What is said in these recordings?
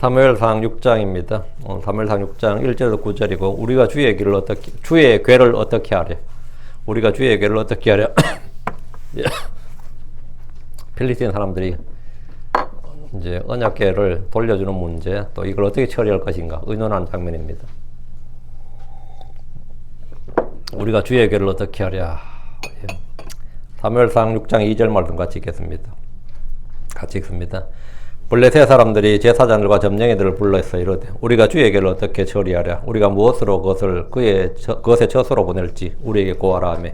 사무엘상 6장입니다. 사무엘상 6장 1절에서 9절이고 우리가 주의 괴를 어떻게 하랴? 우리가 주의 괴를 어떻게 하랴? 필리스틴 사람들이 이제 언약궤를 돌려주는 문제, 또 이걸 어떻게 처리할 것인가 의논하는 장면입니다. 우리가 주의 괴를 어떻게 하랴? 사무엘상 6장 2절 말씀 같이 읽겠습니다. 같이 읽습니다. 블레셋 사람들이 제사장들과 점쟁이들을 불러서 이르되 우리가 주의 괴를 어떻게 처리하랴? 우리가 무엇으로 그것의 젖으로 보낼지 우리에게 고하라 하며,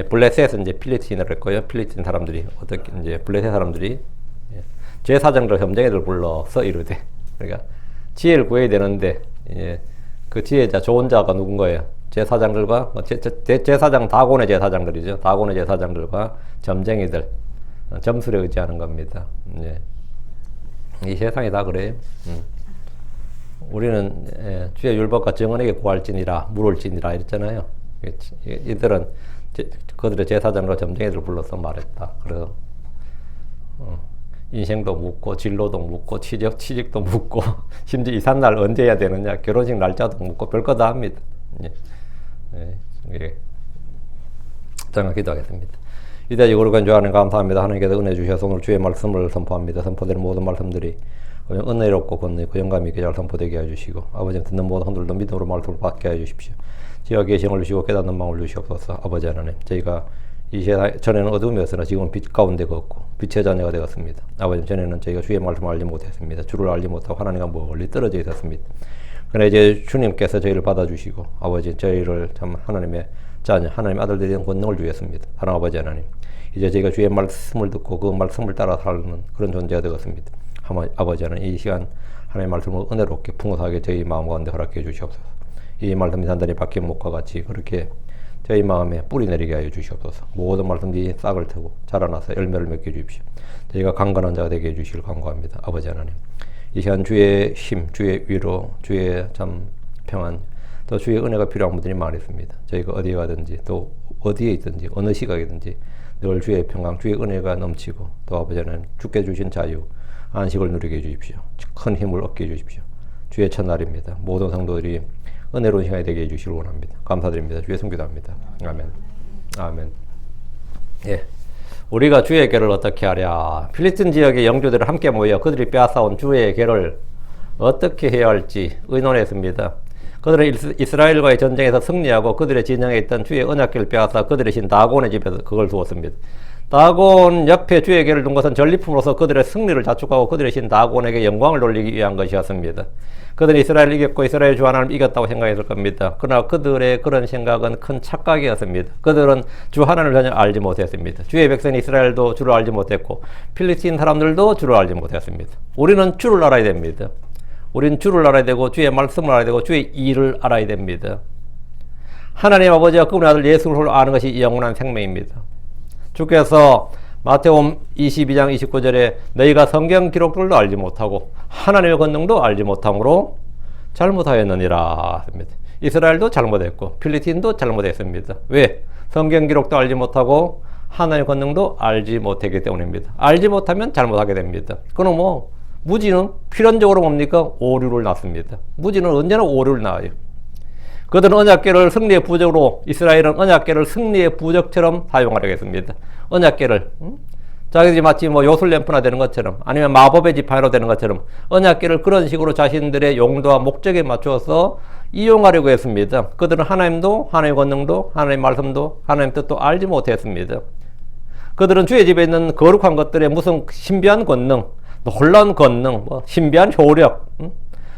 블레셋은 이제 필리스틴이라고 했고요. 필리스틴 사람들이 어떻게 이제 블레셋 사람들이 제사장들 점쟁이들을 불러서 이르되, 그러니까 지혜를 구해야 되는데 그 지혜자 좋은 자가 누군 거예요? 제사장들과 제사장 다곤의 제사장들이죠. 다곤의 제사장들과 점쟁이들, 점술에 의지하는 겁니다. 이 세상이 다 그래요. 우리는 주의 율법과 정언에게 구할지니라 물을지니라 이랬잖아요. 이들은 그들의 제사장과 점쟁이들을 불러서 말했다. 그래서 인생도 묻고 진로도 묻고 취직도 묻고 심지어 이삿날 언제 해야 되느냐 결혼식 날짜도 묻고 별거 다 합니다. 정말 기도하겠습니다. 이제 이거로 간주하는 감사합니다. 하나님께서 은혜 주셔서 오늘 주의 말씀을 선포합니다. 선포되는 모든 말씀들이 은혜롭고 권능있고 영감 있게 잘 선포되게 해주시고, 아버지 듣는 모든 분들도 믿음으로 말씀을 받게 해주십시오. 저희가 계시를 주시고 깨닫는 마음을 주시옵소서. 아버지 하나님, 저희가 이 세상 전에는 어둠이었으나 지금은 빛 가운데 걷고 빛의 자녀가 되었습니다. 아버지, 전에는 저희가 주의 말씀을 알지 못했습니다. 주를 알지 못하고 하나님과 멀리 떨어져 있었습니다. 그러나 이제 주님께서 저희를 받아주시고 아버지 저희를 참 하나님의 자녀, 하나님의 아들들이 되는 권능을 주셨습니다. 하나님 아버지 하나님, 이제 저희가 주의 말씀을 듣고 그 말씀을 따라 살는 그런 존재가 되었습니다. 아버지 하나님, 이 시간 하나님의 말씀을 은혜롭게 풍성하게 저희 마음 가운데 허락해 주시옵소서. 이 말씀이 단단히 박힌 목과 같이 그렇게 저희 마음에 뿌리 내리게 하여 주시옵소서. 모든 말씀들이 싹을 트고 자라나서 열매를 맺게 해주십시오. 저희가 강건한 자가 되게 해주시길 간구합니다. 아버지 하나님, 이 시간 주의 힘, 주의 위로, 주의 참 평안, 또 주의 은혜가 필요한 분들이 많이 있습니다. 저희가 어디에 가든지 또 어디에 있든지 어느 시각이든지 늘 주의 평강, 주의 은혜가 넘치고, 또 아버지 하나님 주께 주신 자유, 안식을 누리게 해주십시오. 큰 힘을 얻게 해주십시오. 주의 첫날입니다. 모든 성도들이 은혜로운 시간이 되게 해주시길 원합니다. 감사드립니다. 주의 성기도합니다. 아멘. 아멘. 예. 우리가 주의 괴를 어떻게 하랴? 필리스틴 지역의 영주들을 함께 모여 그들이 빼앗아온 주의 괴를 어떻게 해야 할지 의논했습니다. 그들은 이스라엘과의 전쟁에서 승리하고 그들의 진영에 있던 주의 언약궤를 빼앗아 그들의 신 다곤의 집에서 그걸 두었습니다. 다곤 옆에 주의 괴를 둔 것은 전리품으로서 그들의 승리를 자축하고 그들의 신 다곤에게 영광을 돌리기 위한 것이었습니다. 그들은 이스라엘을 이겼고 이스라엘 주 하나님을 이겼다고 생각했을 겁니다. 그러나 그들의 그런 생각은 큰 착각이었습니다. 그들은 주 하나님을 전혀 알지 못했습니다. 주의 백성 이스라엘도 주를 알지 못했고 필리스틴 사람들도 주를 알지 못했습니다. 우리는 주를 알아야 됩니다. 우리는 주를 알아야 되고 주의 말씀을 알아야 되고 주의 일을 알아야 됩니다. 하나님 아버지와 그분의 아들 예수 그리스도를 아는 것이 영원한 생명입니다. 주께서 마태복음 22장 29절에 너희가 성경 기록들도 알지 못하고 하나님의 권능도 알지 못함으로 잘못하였느니라 했습니다. 이스라엘도 잘못했고 필리스틴도 잘못했습니다. 왜? 성경 기록도 알지 못하고 하나님의 권능도 알지 못했기 때문입니다. 알지 못하면 잘못하게 됩니다. 그럼 무지는 필연적으로 뭡니까? 오류를 낳습니다. 무지는 언제나 오류를 낳아요. 그들은 언약궤를 승리의 부적으로, 이스라엘은 언약궤를 승리의 부적처럼 사용하려고 했습니다. 언약궤를 자기들이 마치 요술램프나 되는 것처럼 아니면 마법의 지팡이로 되는 것처럼 언약궤를 그런 식으로 자신들의 용도와 목적에 맞추어서 이용하려고 했습니다. 그들은 하나님도, 하나님의 권능도, 하나님의 말씀도, 하나님의 뜻도 알지 못했습니다. 그들은 주의 집에 있는 거룩한 것들의 무슨 신비한 권능, 놀라운 권능, 신비한 효력,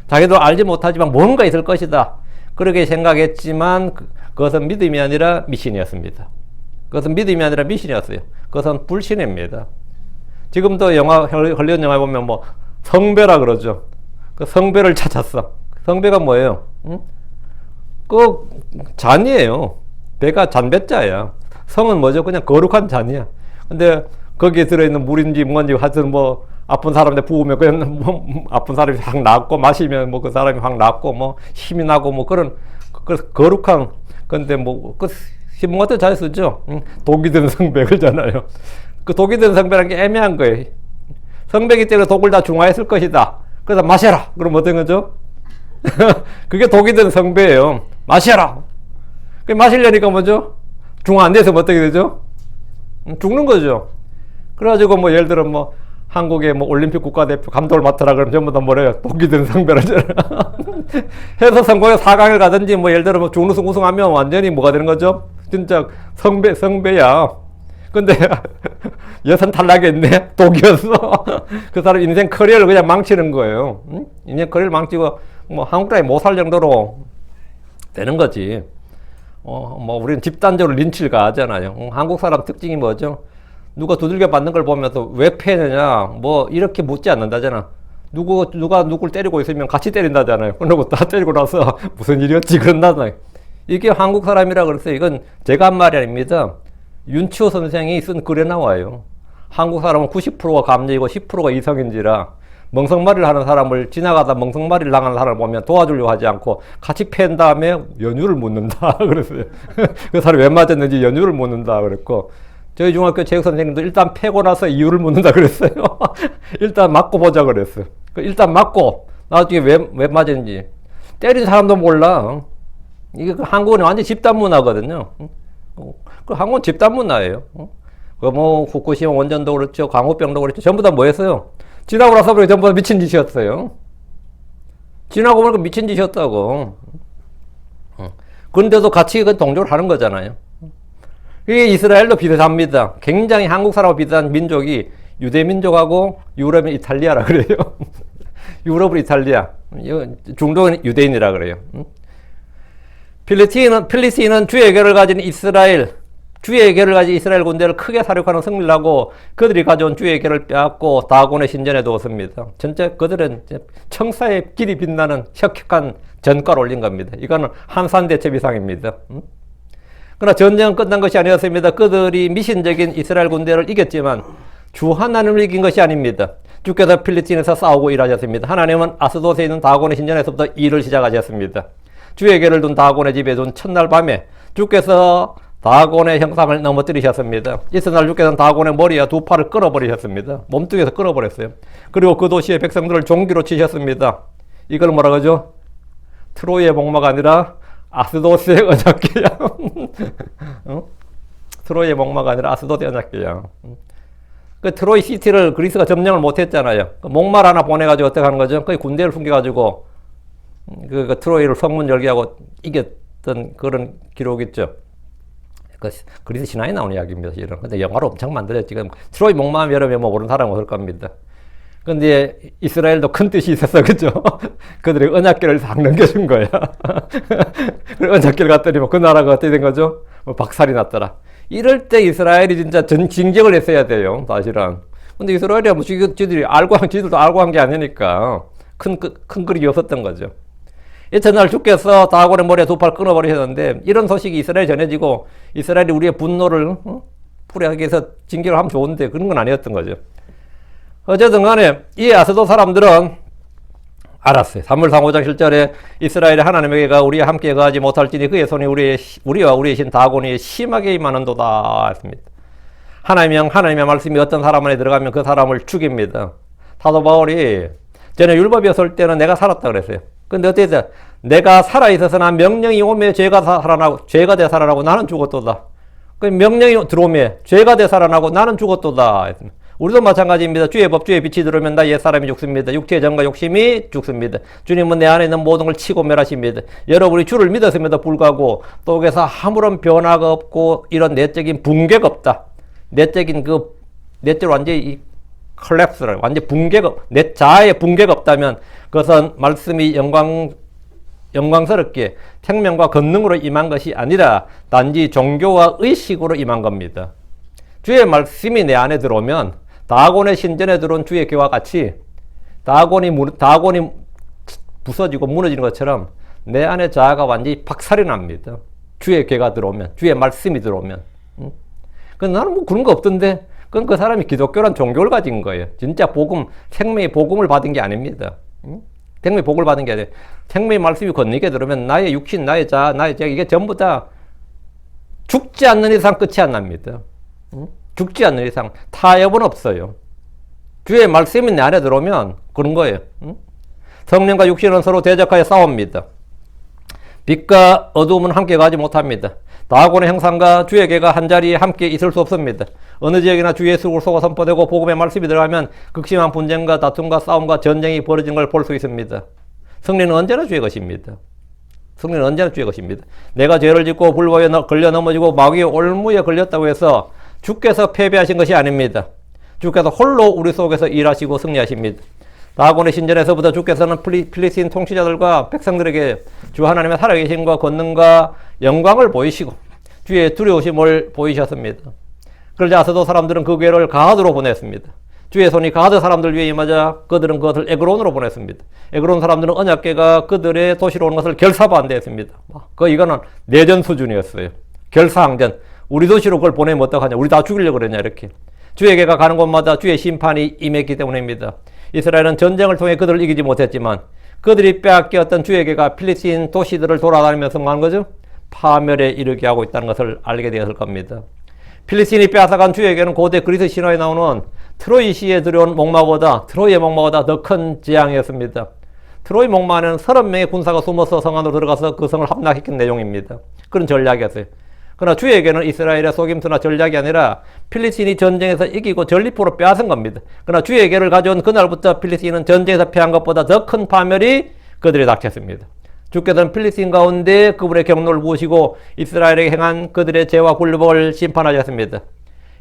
자기도 알지 못하지만 뭔가 있을 것이다. 그렇게 생각했지만 그것은 믿음이 아니라 미신이었습니다. 그것은 믿음이 아니라 미신이었어요. 그것은 불신입니다. 지금도 헐리우드 영화에 보면 성배라 그러죠. 그 성배를 찾았어. 성배가 뭐예요? 그 잔이에요. 배가 잔배자야. 성은 뭐죠? 그냥 거룩한 잔이야. 근데 거기에 들어있는 물인지 뭔지 하여튼 아픈 사람한테 부으면 그냥 아픈 사람이 확 낫고 마시면 그 사람이 확 낫고 힘이 나고 그런 거룩한 건데 그 신문 같은 잘 쓰죠. 독이 든 성배 그러잖아요. 그 독이 든 성배라는 게 애매한 거예요. 성배기 때문에 독을 다 중화했을 것이다. 그래서 마셔라. 그럼 어떤 거죠? 그게 독이 든 성배예요. 마셔라. 그 마시려니까 뭐죠? 중 안 돼서 어떻게 되죠? 죽는 거죠. 그래가지고 뭐 예를 들어 뭐 한국의 뭐 올림픽 국가대표 감독을 맡으라 그러면 전부 다 뭐래요? 독이 든 성배를 해서 성공에 4강을 가든지 뭐 예를 들어 뭐 준우승 우승하면 완전히 뭐가 되는 거죠? 진짜 성배야. 근데 여선 탈락했네. 독이었어. 그 사람 인생 커리어를 그냥 망치는 거예요. 응? 인생 커리어를 망치고 뭐 한국 나라에 못 살 정도로 되는 거지. 뭐 우리는 집단적으로 린치를 가하잖아요. 한국 사람 특징이 뭐죠? 누가 두들겨 맞는 걸 보면서 왜 패느냐, 뭐 이렇게 묻지 않는다잖아. 누가 누굴 때리고 있으면 같이 때린다잖아요. 그러고 다 때리고 나서 무슨 일이었지 그런다잖아요. 이게 한국 사람이라 그랬어요. 이건 제가 한 말이 아닙니다. 윤치호 선생이 쓴 글에 나와요. 한국 사람은 90%가 감정이고 10%가 이성인지라 멍석말이를 하는 사람을 지나가다 멍석말이를 당하는 사람을 보면 도와주려고 하지 않고 같이 팬 다음에 연유를 묻는다 그랬어요. 그 사람이 왜 맞았는지 연유를 묻는다 그랬고, 저희 중학교 체육 선생님도 일단 패고 나서 이유를 묻는다 그랬어요. 일단 맞고 보자 그랬어요. 일단 맞고 나중에 왜 맞았는지. 때린 사람도 몰라. 이게 한국은 완전 집단 문화거든요. 그 한국은 집단 문화예요. 그 뭐 후쿠시마 원전도 그렇죠, 광우병도 그렇죠. 전부 다 뭐였어요? 지나고 나서 보니까 전부 다 미친 짓이었어요. 지나고 보니까 미친 짓이었다고. 그런데도 같이 그 동조를 하는 거잖아요. 이게 이스라엘도 비슷합니다. 굉장히 한국 사람하고 비슷한 민족이 유대 민족하고 유럽은 이탈리아라 그래요. 유럽은 이탈리아, 중동은 유대인이라 그래요. 필리스틴은 주의 계를 가진 주의 계를 가진 이스라엘 군대를 크게 사륙하는 승리를 하고 그들이 가져온 주의 계를 빼앗고 다곤의 신전에 두었습니다. 전체 그들은 청사의 길이 빛나는 혁혁한 전과를 올린 겁니다. 이거는 한산대첩이상입니다. 그러나 전쟁은 끝난 것이 아니었습니다. 그들이 미신적인 이스라엘 군대를 이겼지만 주 하나님을 이긴 것이 아닙니다. 주께서 필리스틴에서 싸우고 일하셨습니다. 하나님은 아스돗에 있는 다곤의 신전에서부터 일을 시작하셨습니다. 주의 계를 둔 다곤의 집에 둔 첫날 밤에 주께서 다곤의 형상을 넘어뜨리셨습니다. 이튿날 주께서는 다곤의 머리와 두 팔을 끊어버리셨습니다. 몸뚱이에서 끊어버렸어요. 그리고 그 도시의 백성들을 종기로 치셨습니다. 이걸 뭐라 그러죠? 트로이의 목마가 아니라 아스돗의 언약궤양. 트로이의 목마가 아니라 아스돗의 언약궤양. 그 트로이 시티를 그리스가 점령을 못했잖아요. 그 목말 하나 보내가지고 어떻게 하는 거죠? 거기 군대를 숨겨가지고 그 트로이를 성문 열기하고 이겼던 그런 기록이 있죠. 그리스 신화에 나오는 이야기입니다. 이런. 근데 영화로 엄청 만들었지. 지금 트로이 목마음 여름에 뭐 모르는 사람은 없을 겁니다. 근데 이스라엘도 큰 뜻이 있었어, 그죠? 그들이 언약궤를 싹 넘겨준 거야. 언약궤를 갔더니 뭐 그 나라가 어떻게 된 거죠? 뭐 박살이 났더라. 이럴 때 이스라엘이 진짜 진격을 했어야 돼요, 사실은. 근데 이스라엘이 뭐 지들도 알고 한 게 아니니까 큰 그릇이 없었던 거죠. 이튿날 주께서 다곤의 머리에 두 팔 끊어버리셨는데 이런 소식이 이스라엘에 전해지고 이스라엘이 우리의 분노를 풀어하기 위해서 징계를 하면 좋은데 그런 건 아니었던 거죠. 어쨌든 간에 이 아스돗 사람들은 알았어요. 사무엘상 5장 7절에 이스라엘의 하나님에게가 우리와 함께 거하지 못할지니 그의 손이 우리와 우리의 신 다곤이 심하게 임하는도다 했습니다. 하나님의 말씀이 어떤 사람 안에 들어가면 그 사람을 죽입니다. 사도 바울이 전에 율법이었을 때는 내가 살았다 그랬어요. 근데 어떻게 돼? 내가 살아있어서 난 명령이 오매 죄가 되살아나고 나는 죽었도다. 그 명령이 들어오매 죄가 되살아나고 나는 죽었도다 했습니다. 우리도 마찬가지입니다. 주의 법, 주의 빛이 들어오면 나 옛사람이 죽습니다. 육체의 정과 욕심이 죽습니다. 주님은 내 안에 있는 모든 걸 치고 멸하십니다. 여러분이 주를 믿었음에도 불구하고 속에서 아무런 변화가 없고 이런 내적인 붕괴가 없다. 내적으로 완전히 컬랩스를 완전 붕괴가, 내 자아의 붕괴가 없다면 그것은 말씀이 영광스럽게 생명과 권능으로 임한 것이 아니라 단지 종교와 의식으로 임한 겁니다. 주의 말씀이 내 안에 들어오면 다곤의 신전에 들어온 주의 교와 같이 다곤이 부서지고 무너지는 것처럼 내 안에 자아가 완전히 박살이 납니다. 주의 교가 들어오면, 주의 말씀이 들어오면. 근데 나는 뭐 그런 거 없던데. 그건 그 사람이 기독교란 종교를 가진 거예요. 진짜 생명의 복음을 받은 게 아닙니다. 생명의 복을 받은 게 아니라 생명의 말씀이 권능에 들어오면 나의 육신, 나의 자아, 나의 죄 이게 전부 다 죽지 않는 이상 끝이 안 납니다. 죽지 않는 이상 타협은 없어요. 주의 말씀이 내 안에 들어오면 그런 거예요. 성령과 육신은 서로 대적하여 싸웁니다. 빛과 어두움은 함께 가지 못합니다. 다곤의 형상과 주의 계가 한자리에 함께 있을 수 없습니다. 어느 지역이나 주 예수 그리스도가 선포되고 복음의 말씀이 들어가면 극심한 분쟁과 다툼과 싸움과 전쟁이 벌어진 걸 볼 수 있습니다. 승리는 언제나 주의 것입니다. 승리는 언제나 주의 것입니다. 내가 죄를 짓고 불법에 걸려 넘어지고 마귀의 올무에 걸렸다고 해서 주께서 패배하신 것이 아닙니다. 주께서 홀로 우리 속에서 일하시고 승리하십니다. 다곤의 신전에서부터 주께서는 필리스틴 통치자들과 백성들에게 주 하나님의 살아계심과 권능과 영광을 보이시고 주의 두려우심을 보이셨습니다. 그러자 아스도 사람들은 그 괴를 가드로 보냈습니다. 주의 손이 가드 사람들 위에 임하자 그들은 그것을 에그론으로 보냈습니다. 에그론 사람들은 언약궤가 그들의 도시로 오는 것을 결사반대했습니다. 이거는 내전 수준이었어요. 결사항전. 우리 도시로 그걸 보내면 어떡하냐. 우리 다 죽이려고 그랬냐 이렇게. 주의 궤가 가는 곳마다 주의 심판이 임했기 때문입니다. 이스라엘은 전쟁을 통해 그들을 이기지 못했지만 그들이 빼앗겼던 주의 궤가 필리스틴 도시들을 돌아다니면서 뭐 하는 거죠? 파멸에 이르게 하고 있다는 것을 알게 되었을 겁니다. 필리스틴이 빼앗아간 주의 궤는 고대 그리스 신화에 나오는 트로이시에 들여온 목마보다 트로이의 목마보다 더 큰 재앙이었습니다. 트로이 목마는 30명의 군사가 숨어서 성 안으로 들어가서 그 성을 함락시킨 내용입니다. 그런 전략이었어요. 그러나 주에게는 이스라엘의 속임수나 전략이 아니라 필리스틴이 전쟁에서 이기고 전리품으로 빼앗은 겁니다. 그러나 주에게를 가져온 그날부터 필리스틴은 전쟁에서 패한 것보다 더 큰 파멸이 그들에 닥쳤습니다. 주께서는 필리스틴 가운데 그분의 경로를 부으시고 이스라엘에게 행한 그들의 죄와 굴복을 심판하셨습니다.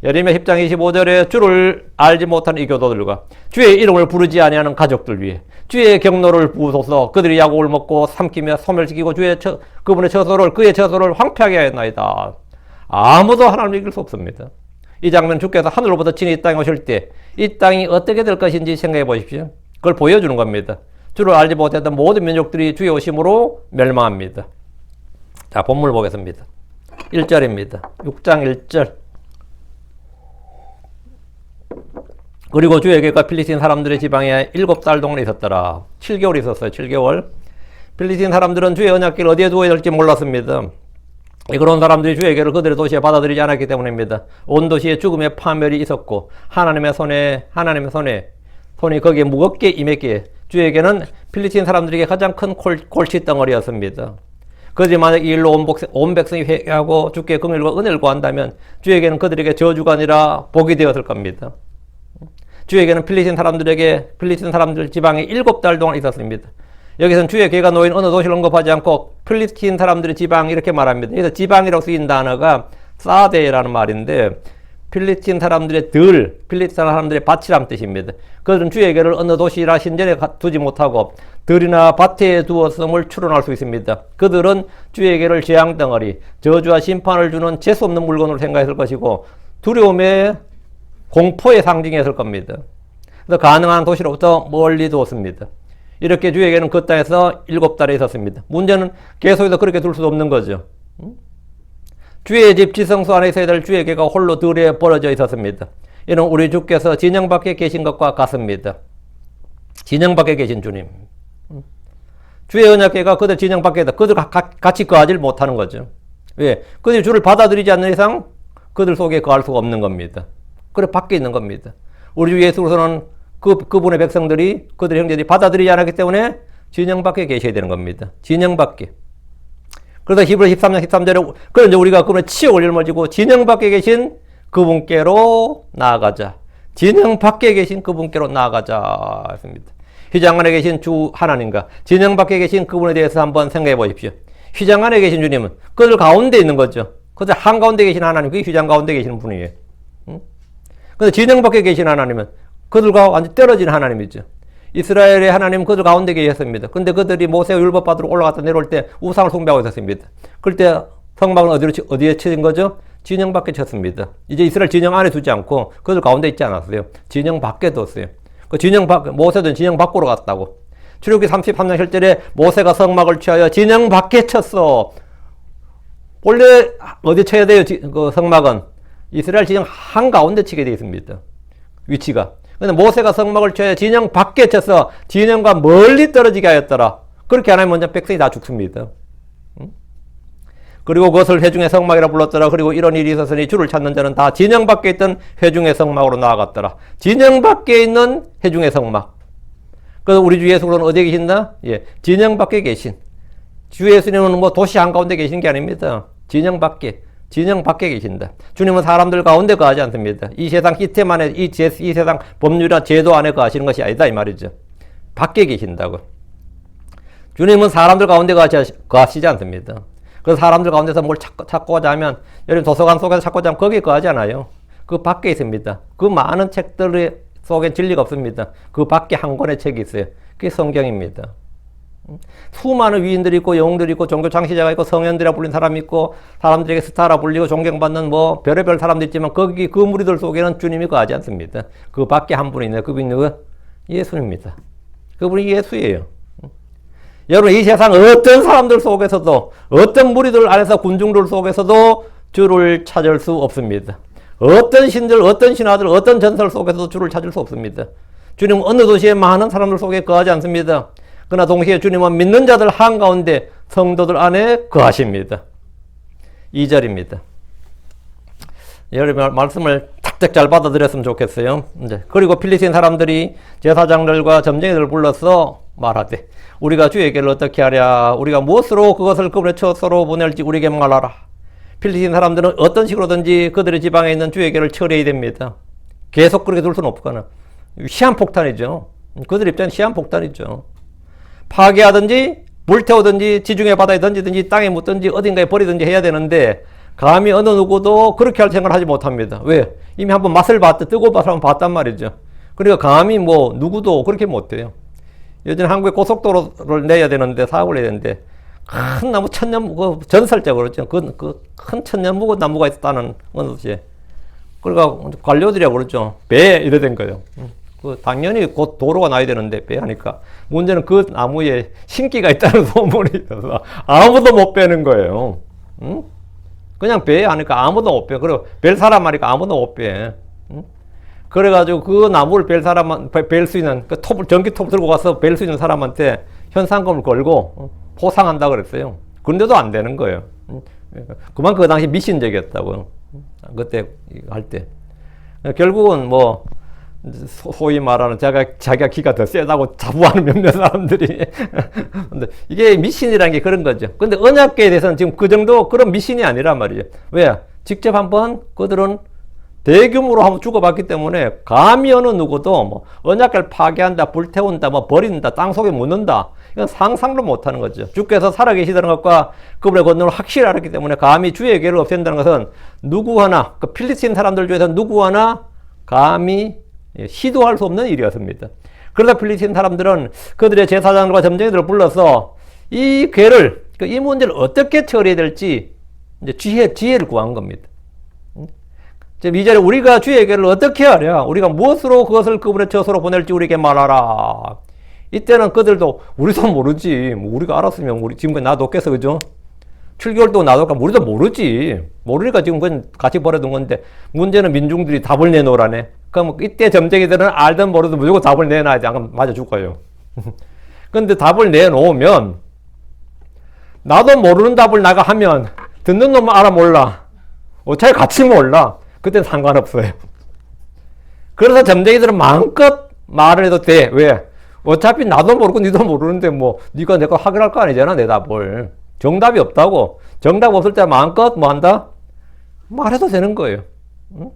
예레미야 10장 25절에 주를 알지 못하는 이 교도들과 주의 이름을 부르지 아니하는 가족들 위해 주의 경로를 부으소서. 그들이 야곱을 먹고 삼키며 소멸시키고 그분의 그의 처소를 황폐하게 하였나이다. 아무도 하나님을 이길 수 없습니다. 이 장면 주께서 하늘로부터 친히 이 땅에 오실 때 이 땅이 어떻게 될 것인지 생각해 보십시오. 그걸 보여주는 겁니다. 주를 알지 못했던 모든 민족들이 주의 오심으로 멸망합니다. 자, 본문을 보겠습니다. 1절입니다. 6장 1절. 그리고 주의 궤가 필리스틴 사람들의 지방에 7달 동안 있었더라. 7개월 있었어요. 7개월. 필리스틴 사람들은 주의 언약궤를 어디에 두어야 될지 몰랐습니다. 그런 사람들이 주의 궤를 그들의 도시에 받아들이지 않았기 때문입니다. 온 도시에 죽음의 파멸이 있었고 하나님의 손이 거기에 무겁게 임했기에 주의 궤는 필리스틴 사람들에게 가장 큰 골칫덩어리였습니다. 그들이 만약 이 일로 온 백성이 회개하고 주께 긍휼과 은혜를 구한다면 주의 궤는 그들에게 저주가 아니라 복이 되었을 겁니다. 주에게는 필리스틴 사람들 지방에 7달 동안 있었습니다. 여기서는 주의 궤가 놓인 어느 도시를 언급하지 않고 필리스틴 사람들의 지방 이렇게 말합니다. 그래서 지방이라고 쓰인 단어가 사데라는 말인데 필리스틴 사람들의 필리스틴 사람들의 밭이란 뜻입니다. 그들은 주의 궤를 어느 도시나 신전에 두지 못하고 들이나 밭에 두었음을 추론할 수 있습니다. 그들은 주의 궤를 재앙덩어리, 저주와 심판을 주는 재수 없는 물건으로 생각했을 것이고 두려움의 공포의 상징이었을 겁니다. 그래서 가능한 도시로부터 멀리 두었습니다. 이렇게 주에게는 그 땅에서 7달에 있었습니다. 문제는 계속해서 그렇게 둘 수도 없는 거죠. 주의 집 지성소 안에 있어야 될 주의 궤가 홀로 들에 벌어져 있었습니다. 이는 우리 주께서 진영 밖에 계신 것과 같습니다. 진영 밖에 계신 주님. 주의 언약궤가 그들 진영 밖에 있다. 그들 같이 거하지 못하는 거죠. 왜? 그들이 주를 받아들이지 않는 이상 그들 속에 거할 수가 없는 겁니다. 그래 밖에 있는 겁니다. 우리 주 예수 그리스도는 그분의 백성들이 그들의 형제들이 받아들이지 않았기 때문에 진영 밖에 계셔야 되는 겁니다. 진영 밖에. 그래서 히브리 13장 13절에 그런데 우리가 그분의 치욕을 짊어지고 진영 밖에 계신 그분께로 나아가자. 진영 밖에 계신 그분께로 나아가자 했습니다. 휘장 안에 계신 주 하나님과 진영 밖에 계신 그분에 대해서 한번 생각해 보십시오. 휘장 안에 계신 주님은 그들 가운데 있는 거죠. 그들 한가운데 계신 하나님, 그게 휘장 가운데 계시는 분이에요. 근데 진영 밖에 계신 하나님은 그들과 완전히 떨어진 하나님이죠. 이스라엘의 하나님은 그들 가운데 계셨습니다. 근데 그들이 모세가 율법 받으러 올라갔다 내려올 때 우상을 숭배하고 있었습니다. 그럴 때 성막은 어디에 쳐진 거죠? 진영 밖에 쳤습니다. 이제 이스라엘 진영 안에 두지 않고 그들 가운데 있지 않았어요. 진영 밖에 뒀어요. 그 모세도 진영 밖으로 갔다고. 출애굽기 33장 7절에 모세가 성막을 취하여 진영 밖에 쳤어. 원래 어디 쳐야 돼요? 그 성막은 이스라엘 진영 한가운데 치게 되어 있습니다. 위치가. 근데 모세가 성막을 쳐야 진영 밖에 쳐서 진영과 멀리 떨어지게 하였더라. 그렇게 안 하면 먼저 백성이 다 죽습니다. 그리고 그것을 회중의 성막이라 불렀더라. 그리고 이런 일이 있었으니 주를 찾는 자는 다 진영 밖에 있던 회중의 성막으로 나아갔더라. 진영 밖에 있는 회중의 성막. 그래서 우리 주 예수는 어디에 계신다? 예, 진영 밖에 계신. 주 예수님은 뭐 도시 한가운데 계신 게 아닙니다. 진영 밖에 계신다. 주님은 사람들 가운데 거하지 않습니다. 이 세상 시스템 안에, 이 세상 법률이나 제도 안에 거하시는 것이 아니다, 이 말이죠. 밖에 계신다고. 주님은 사람들 가운데 거하시지 않습니다. 그래서 사람들 가운데서 뭘 찾고자 하면, 예를 도서관 속에서 찾고자 하면 거기에 거하지 않아요. 그 밖에 있습니다. 그 많은 책들 속에 진리가 없습니다. 그 밖에 한 권의 책이 있어요. 그게 성경입니다. 수많은 위인들이 있고 영웅들이 있고 종교 창시자가 있고 성현들이라 불린 사람이 있고 사람들에게 스타라 불리고 존경받는 뭐 별의별 사람도 있지만 거기 그 무리들 속에는 주님이 거하지 않습니다. 그 밖에 한 분이 있네요. 그분이 누구? 예수입니다. 그분이 예수예요. 여러분 이 세상 어떤 사람들 속에서도 어떤 무리들 안에서 군중들 속에서도 주를 찾을 수 없습니다. 어떤 신들, 어떤 신화들, 어떤 전설 속에서도 주를 찾을 수 없습니다. 주님은 어느 도시에 많은 사람들 속에 거하지 않습니다. 그러나 동시에 주님은 믿는 자들 한가운데 성도들 안에 거하십니다. 2절입니다. 여러분 말씀을 착착 잘 받아들였으면 좋겠어요. 이제 그리고 필리스틴 사람들이 제사장들과 점쟁이들을 불러서 말하되 우리가 주에게를 어떻게 하랴? 우리가 무엇으로 그것을 그분의 처소로 보낼지 우리에게 말하라. 필리스틴 사람들은 어떤 식으로든지 그들의 지방에 있는 주에게를 처리해야 됩니다. 계속 그렇게 둘 수는 없거나 시한폭탄이죠. 그들 입장은 시한폭탄이죠. 파괴하든지 불태우든지 지중해 바다에 던지든지 땅에 묻든지 어딘가에 버리든지 해야 되는데 감히 어느 누구도 그렇게 할 생각을 하지 못합니다. 왜? 이미 한번 맛을 뜨거운 맛을 한번 봤단 말이죠. 그러니까 감히 뭐 누구도 그렇게 못해요. 요즘 한국에 고속도로를 내야 되는데 사고를 내야 되는데 큰 나무 천년무 전설적으로 그렇죠. 그 큰 천년무 나무가 있었다는 어느 도시에. 그러니까 관료들이라고 그러죠. 배 이래 된 거예요. 당연히 곧 도로가 나야 되는데 배 하니까 문제는 그 나무에 신기가 있다는 소문이 있어서 아무도 못 빼는 거예요. 응? 그냥 배 하니까 아무도 못 빼. 그리고 뺄 사람 하니까 아무도 못 빼. 응? 그래가지고 그 나무를 뺄 수 있는 그 전기톱 들고 가서 뺄 수 있는 사람한테 현상금을 걸고 포상한다 그랬어요. 그런데도 안 되는 거예요. 그만큼 그 당시 미신적이었다고요. 그때 할 때. 결국은 뭐 소위 말하는 자기가 기가 더 세다고 자부하는 몇몇 사람들이 근데 이게 미신이라는 게 그런 거죠. 근데 언약궤에 대해서는 지금 그 정도 그런 미신이 아니란 말이죠. 왜? 직접 한번 그들은 대규모로 한번 죽어봤기 때문에 감히 어느 누구도 뭐 언약궤를 파괴한다, 불태운다, 뭐 버린다, 땅속에 묻는다 이건 상상도 못하는 거죠. 주께서 살아계시다는 것과 그분의 권능을 확실히 알았기 때문에 감히 주의 계를 없앤다는 것은 누구 하나 그 필리스틴 사람들 중에서 누구 하나 감히 시도할 수 없는 일이었습니다. 그러다 필리스틴 사람들은 그들의 제사장들과 점쟁이들을 불러서 이 괴를, 이 문제를 어떻게 처리해야 될지 이제 지혜를 구한 겁니다. 2절에 우리가 주의 괴를 어떻게 하랴? 우리가 무엇으로 그것을 그분의 처소로 보낼지 우리에게 말하라. 이때는 그들도 우리도 모르지. 뭐 우리가 알았으면 우리 지금까지 놔뒀겠어, 그죠? 7개월 동안 놔둘까? 우리도 모르지. 모르니까 지금 그건 같이 버려둔 건데 문제는 민중들이 답을 내놓으라네. 그럼 이때 점쟁이들은 알든 모르든 무조건 답을 내놔야지. 안 맞아 죽어요. 근데 답을 내놓으면 나도 모르는 답을 나가 하면 듣는 놈은 알아 몰라. 어차피 같이 몰라. 그땐 상관없어요. 그래서 점쟁이들은 마음껏 말을 해도 돼. 왜? 어차피 나도 모르고 니도 모르는데 뭐 니가 내가 확인할 거 아니잖아. 내 답을. 정답이 없다고. 정답 없을 때 마음껏 뭐 한다? 말해도 되는 거예요. 응?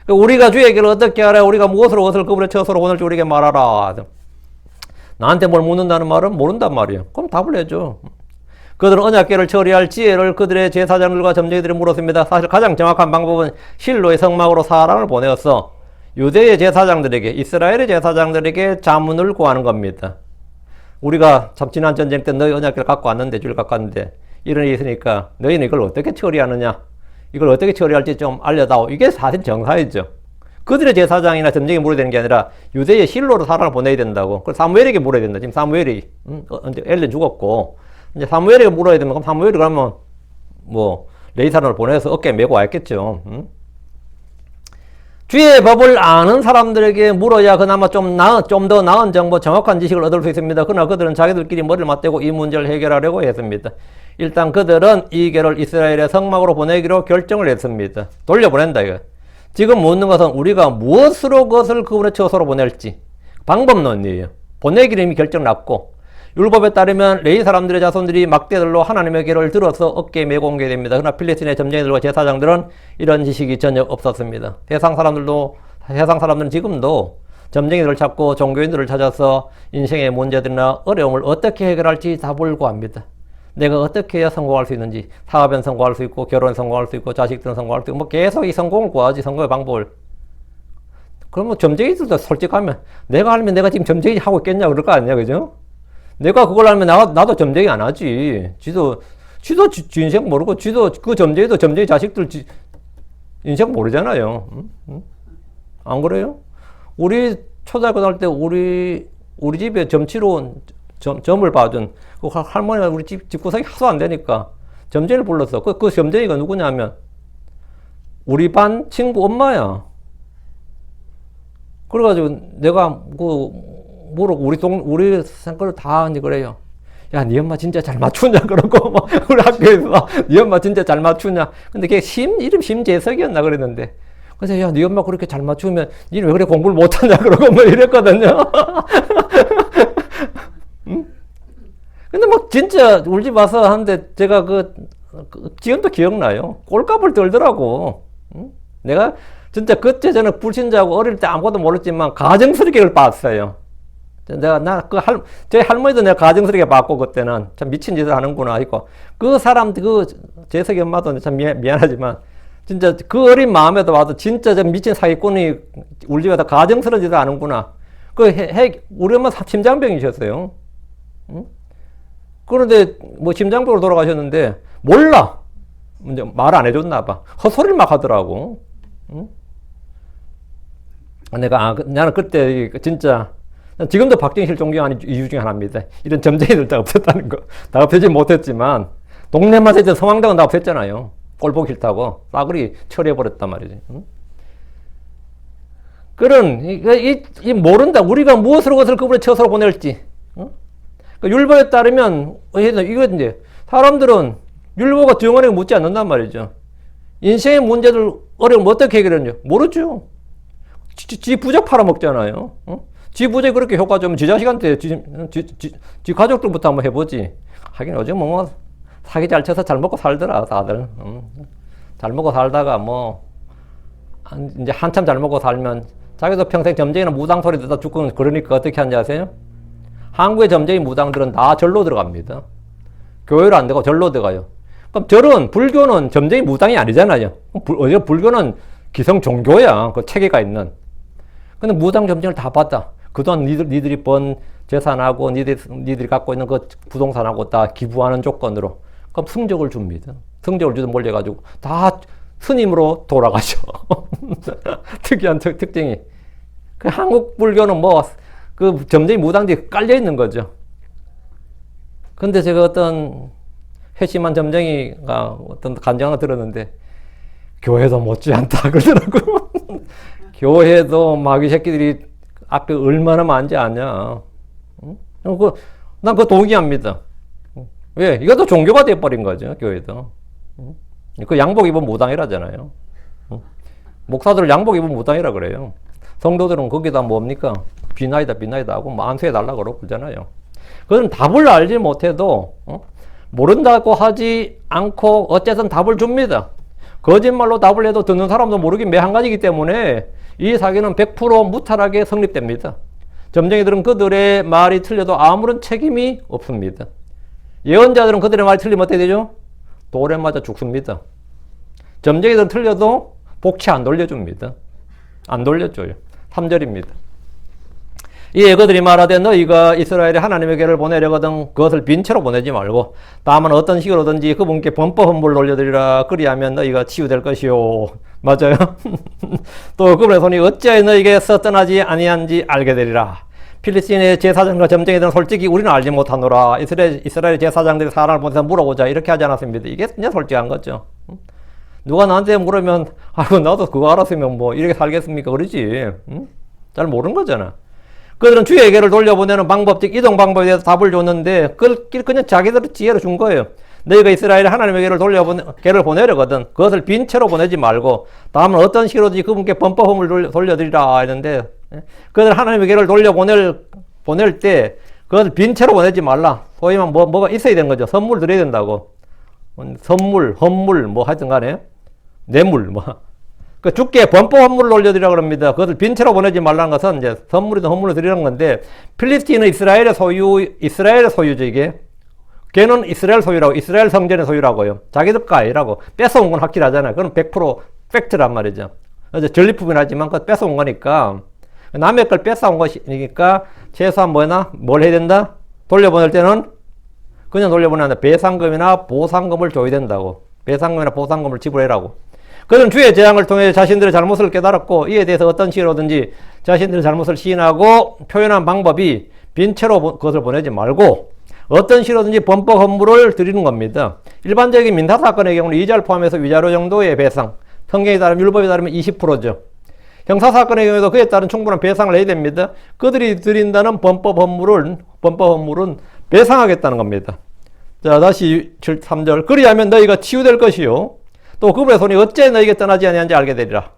우리가 주의 길을 어떻게 하라? 우리가 무엇으로 그것을 그분의 처소로 보낼지 우리에게 말하라. 나한테 뭘 묻는다는 말은 모른단 말이에요. 그럼 답을 해줘. 그들은 언약궤를 처리할 지혜를 그들의 제사장들과 점쟁이들이 물었습니다. 사실 가장 정확한 방법은 실로의 성막으로 사람을 보내어서 유대의 제사장들에게, 이스라엘의 제사장들에게 자문을 구하는 겁니다. 우리가 참 지난 전쟁 때 너희 언약궤를 갖고 왔는데, 주를 갖고 왔는데 이런 일이 있으니까 너희는 이걸 어떻게 처리하느냐, 이걸 어떻게 처리할지 좀 알려다오. 이게 사실 정사이죠. 그들의 제사장이나 점쟁이 물어야 되는 게 아니라 유대의 실로로 사람을 보내야 된다고. 그래서 사무엘에게 물어야 된다. 지금 사무엘이 언제 엘리 죽었고 이제 사무엘에게 물어야 되면 그럼 사무엘이 그러면 뭐 레이사람을 보내서 어깨에 메고 왔겠죠. 주의 법을 아는 사람들에게 물어야 그나마 좀 더 나은 정보, 정확한 지식을 얻을 수 있습니다. 그러나 그들은 자기들끼리 머리를 맞대고 이 문제를 해결하려고 했습니다. 일단 그들은 이 괴를 이스라엘의 성막으로 보내기로 결정을 했습니다. 돌려보낸다 이거. 지금 묻는 것은 우리가 무엇으로 그것을 그분의 처소로 보낼지 방법론이에요. 보내기를 이미 결정났고, 율법에 따르면 레위 사람들의 자손들이 막대들로 하나님의 궤를 들어서 어깨에 메고 온 게 됩니다. 그러나 필리스틴의 점쟁이들과 제사장들은 이런 지식이 전혀 없었습니다. 세상 사람들은 지금도 점쟁이들을 찾고 종교인들을 찾아서 인생의 문제들이나 어려움을 어떻게 해결할지 답을 구합니다. 내가 어떻게 해야 성공할 수 있는지, 사업엔 성공할 수 있고, 결혼에 성공할 수 있고, 자식들은 성공할 수 있고, 뭐 계속 이 성공을 구하지, 성공의 방법을. 그러면 점쟁이들도 솔직하면, 내가 알면 내가 지금 점쟁이 하고 있겠냐, 그럴 거 아니야, 그죠? 내가 그걸 알면 나도 점쟁이 안 하지. 지도 지 인생 모르고, 그 점쟁이도 점쟁이 자식들 인생 모르잖아요. 안 그래요? 우리 초등학교 다닐 때 우리 집에 점치러 점을 봐준 그 할머니가 우리 집 구석이 하도 안 되니까 점쟁이를 불렀어. 그 점쟁이가 누구냐면 우리 반 친구 엄마야. 그래가지고 내가 물어보고 우리 생각을 다 이제 그래요. 야, 네 엄마 진짜 잘 맞추냐? 그러고 막 우리 학교에서 네 엄마 진짜 잘 맞추냐? 근데 걔 이름 심재석이었나 그랬는데. 그래서 야, 네 엄마 그렇게 잘 맞추면 니는 왜 그래 공부를 못하냐? 그러고 뭐 이랬거든요. 응? 근데 뭐 진짜 우리 집 와서 하는데 제가 지금도 기억나요. 꼴값을 떨더라고. 응? 내가 진짜 그때 저는 불신자고 어릴 때 아무것도 모르지만 가정설계를 봤어요. 제 할머니도 내가 가정설계 봤고 그때는 참 미친 짓을 하는구나 이거. 그 사람들 재석이 엄마도 참 미안하지만 진짜 그 어린 마음에도 와도 진짜 저 미친 사기꾼이 우리 집에다 가정스러운 짓을 하는구나. 우리 엄마 심장병이셨어요. 응? 그런데 뭐 심장병으로 돌아가셨는데 몰라. 이제 말 안 해줬나 봐. 헛소리를 막 하더라고. 응? 나는 그때 진짜 지금도 박정희를 존경하는 이유 중에 하나입니다. 이런 점쟁이들 다 없었다는 거. 다 없애지 못했지만 동네마다 있던 성황당은 다 없앴잖아요. 꼴 보기 싫다고 싸그리 처리해버렸단 말이지. 응? 모른다. 우리가 무엇으로 그것을 그분의 처소로 보낼지. 응? 율법에 따르면 이거 이제 사람들은 율법과 정언에게 묻지 않는단 말이죠. 인생의 문제들 어려움 어떻게 해결하는지 모르죠. 지 부적 팔아먹잖아요. 응? 지 부적이 그렇게 효과 좋으면 지 자식한테 지 가족들부터 한번 해보지. 하긴 요즘 뭐 사기 잘 쳐서 잘 먹고 살더라 다들. 잘 먹고 살다가 이제 한참 잘 먹고 살면 자기도 평생 점쟁이나 무당 소리 듣다 죽고 그러니까 어떻게 하는지 아세요? 한국의 점쟁이 무당들은 다 절로 들어갑니다. 교회로 안 되고 절로 들어가요. 그럼 불교는 점쟁이 무당이 아니잖아요. 불교는 기성 종교야. 그 체계가 있는. 근데 무당 점쟁이를 다 받아. 그동안 니들이 번 재산하고 니들이 갖고 있는 그 부동산하고 다 기부하는 조건으로. 그럼 승적을 줍니다. 승적을 주도 몰려가지고 다 스님으로 돌아가죠. 특이한 특징이. 그 한국 불교는 그 점쟁이 무당들이 깔려 있는 거죠. 근데 제가 어떤 회심한 점쟁이가 어떤 간증을 들었는데 교회도 못지않다 그러더라고요. 교회도 마귀 새끼들이 앞에 얼마나 많지 않냐. 난 그거 동의합니다. 왜? 이것도 종교가 돼버린 거죠, 교회도. 그 양복 입은 무당이라잖아요. 목사들을 양복 입은 무당이라 그래요. 성도들은 거기다 뭡니까? 비나이다 하고 안수해달라고 그러고 그러잖아요. 그건 답을 알지 못해도, 모른다고 하지 않고 어쨌든 답을 줍니다. 거짓말로 답을 해도 듣는 사람도 모르긴 매한 가지이기 때문에 이 사기는 100% 무탈하게 성립됩니다. 점쟁이들은 그들의 말이 틀려도 아무런 책임이 없습니다. 예언자들은 그들의 말이 틀리면 어떻게 되죠? 돌에 맞아 죽습니다. 점쟁이들은 틀려도 복치 안 돌려줍니다. 안 돌려줘요. 3절입니다. 이에 그들이 말하되 너희가 이스라엘에 하나님의 궤를 보내려거든 그것을 빈 채로 보내지 말고 다만 어떤 식으로든지 그분께 범법 헌물을 돌려드리라. 그리하면 너희가 치유될 것이요. 맞아요. 또 그분의 손이 어찌하여 너희에게서 떠나지 아니한지 알게 되리라. 필리스틴의 제사장과 점쟁이들은 솔직히 우리는 알지 못하노라. 이스라엘 제사장들이 사람을 보내서 물어보자. 이렇게 하지 않았습니다. 이게 그냥 솔직한 거죠. 누가 나한테 물으면 아이고 나도 그거 알았으면 이렇게 살겠습니까? 그러지. 잘 모르는 거잖아. 그들은 주의 궤를 돌려보내는 방법, 즉 이동 방법에 대해서 답을 줬는데 그걸 그냥 자기들의 지혜로 준 거예요. 너희가 이스라엘에 하나님의 궤를 보내려거든 그것을 빈 채로 보내지 말고 다음은 어떤 식으로든지 그분께 범법함을 돌려드리라 했는데 그들 하나님의 궤를 돌려보낼 보낼 때 그것을 빈 채로 보내지 말라. 소위 말하면 뭐가 있어야 되는 거죠. 선물 드려야 된다고. 선물, 헌물, 뭐 하여튼 간에 뇌물, 뭐. 그 주께 범법 헌물을 올려드리라고 합니다. 그것을 빈 채로 보내지 말라는 것은 이제 선물이든 헌물을 드리는 건데, 필리스틴은 이스라엘의 소유죠, 이게. 걔는 이스라엘 소유라고, 이스라엘 성전의 소유라고요. 자기들 거 아니라고. 뺏어온 건 확실하잖아요. 그건 100% 팩트란 말이죠. 이제 전리품이긴 하지만 그거 뺏어온 거니까. 남의 걸 뺏어온 것이니까, 최소한 뭘 해야 된다? 돌려보낼 때는 그냥 돌려보내는데 배상금이나 보상금을 줘야 된다고. 배상금이나 보상금을 지불해라고. 그들은 주의 재앙을 통해 자신들의 잘못을 깨달았고, 이에 대해서 어떤 식으로든지 자신들의 잘못을 시인하고 표현한 방법이 빈채로 그것을 보내지 말고, 어떤 식으로든지 범법 헌물을 드리는 겁니다. 일반적인 민사 사건의 경우는 이자를 포함해서 위자료 정도의 배상, 성경에 따르면 율법에 따르면 20%죠. 형사 사건의 경우에도 그에 따른 충분한 배상을 해야 됩니다. 그들이 드린다는 범법 헌물은 배상하겠다는 겁니다. 자, 다시 3절. 그리하면 너희가 치유될 것이요. 또 그분의 손이 어째 너희에게 떠나지 아니한지 알게 되리라.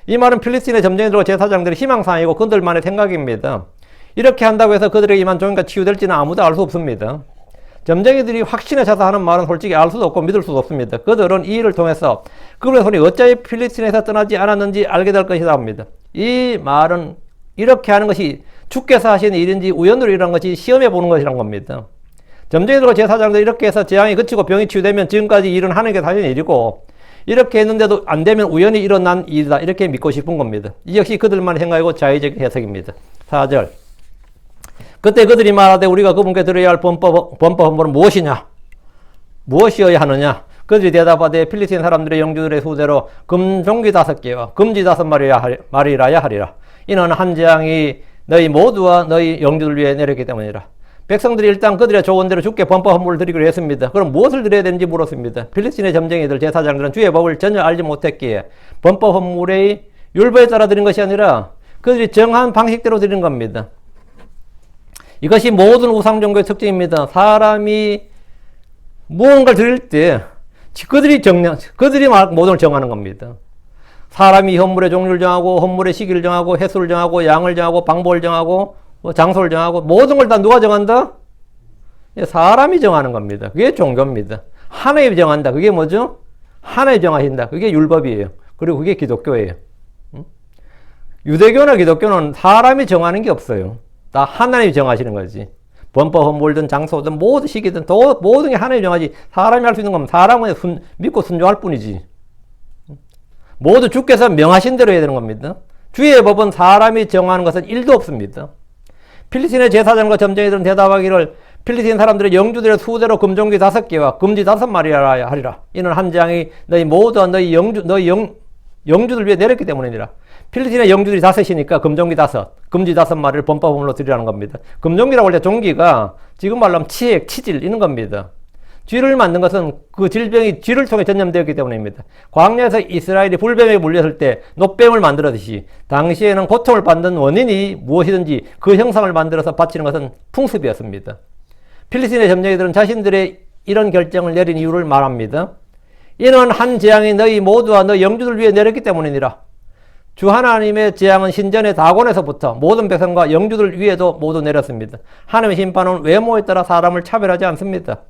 이 말은 필리스틴의 점쟁이들과 제사장들의 희망사항이고 그들만의 생각입니다. 이렇게 한다고 해서 그들에게 임한 종인가 치유될지는 아무도 알 수 없습니다. 점쟁이들이 확신에 차서 하는 말은 솔직히 알 수도 없고 믿을 수도 없습니다. 그들은 이 일을 통해서 그분의 손이 어찌 필리스틴에서 떠나지 않았는지 알게 될 것이다 합니다. 이 말은 이렇게 하는 것이 주께서 하시는 일인지 우연으로 일어난 것이 시험해 보는 것이란 겁니다. 점쟁이들과 제사장들이 이렇게 해서 재앙이 그치고 병이 치유되면 지금까지 일은 하는 게 당연히 일이고, 이렇게 했는데도 안 되면 우연히 일어난 일이다, 이렇게 믿고 싶은 겁니다. 이 역시 그들만의 생각이고 자의적 해석입니다. 4절. 그때 그들이 말하되 우리가 그분께 드려야 할 범법 헌물은 무엇이냐? 무엇이어야 하느냐? 그들이 대답하되 필리스틴 사람들의 영주들의 수대로 금종기 5개와 금지 5마리라야 하리라. 이는 한 재앙이 너희 모두와 너희 영주들 위해 내렸기 때문이라. 백성들이 일단 그들의 조언대로 주께 범법 헌물을 드리기로 했습니다. 그럼 무엇을 드려야 되는지 물었습니다. 필리스틴의 점쟁이들, 제사장들은 주의 법을 전혀 알지 못했기에 범법 헌물의 율법에 따라 드린 것이 아니라 그들이 정한 방식대로 드리는 겁니다. 이것이 모든 우상 종교의 특징입니다. 사람이 무언가를 드릴 때 그들이 모든 걸 정하는 겁니다. 사람이 헌물의 종류를 정하고 헌물의 시기를 정하고 횟수를 정하고 양을 정하고 방법을 정하고 장소를 정하고 모든 걸 다 누가 정한다? 사람이 정하는 겁니다. 그게 종교입니다. 하나님이 정한다. 그게 뭐죠? 하나님이 정하신다. 그게 율법이에요. 그리고 그게 기독교예요. 유대교나 기독교는 사람이 정하는 게 없어요. 다 하나님이 정하시는 거지. 범법 헌물든 장소든 모든 시기든 모든 게 하나님이 정하지, 사람이 할 수 있는 건 사람은 믿고 순종할 뿐이지. 모두 주께서 명하신 대로 해야 되는 겁니다. 주의 법은 사람이 정하는 것은 1도 없습니다. 필리스틴의 제사장과 점쟁이들은 대답하기를 필리스틴 사람들의 영주들의 수대로 금종기 5개와 금지 5마리라 하리라. 이는 한 재앙이 너희 모두와 너희 영주들 위해 내렸기 때문이니라. 필리스틴의 영주들이 5이니까 금종기 5, 금지 5마리를 범법으로 드리라는 겁니다. 금종기라고 할 때 종기가 지금 말로 하면 치액, 치질 이런 겁니다. 쥐를 만든 것은 그 질병이 쥐를 통해 전염되었기 때문입니다. 광야에서 이스라엘이 불뱀에 물렸을 때 노뱀을 만들었듯이 당시에는 고통을 받는 원인이 무엇이든지 그 형상을 만들어서 바치는 것은 풍습이었습니다. 필리스틴의 점쟁이들은 자신들의 이런 결정을 내린 이유를 말합니다. 이는 한 재앙이 너희 모두와 너희 영주들 위해 내렸기 때문이니라. 주 하나님의 재앙은 신전의 다곤에서부터 모든 백성과 영주들 위에도 모두 내렸습니다. 하나님의 심판은 외모에 따라 사람을 차별하지 않습니다.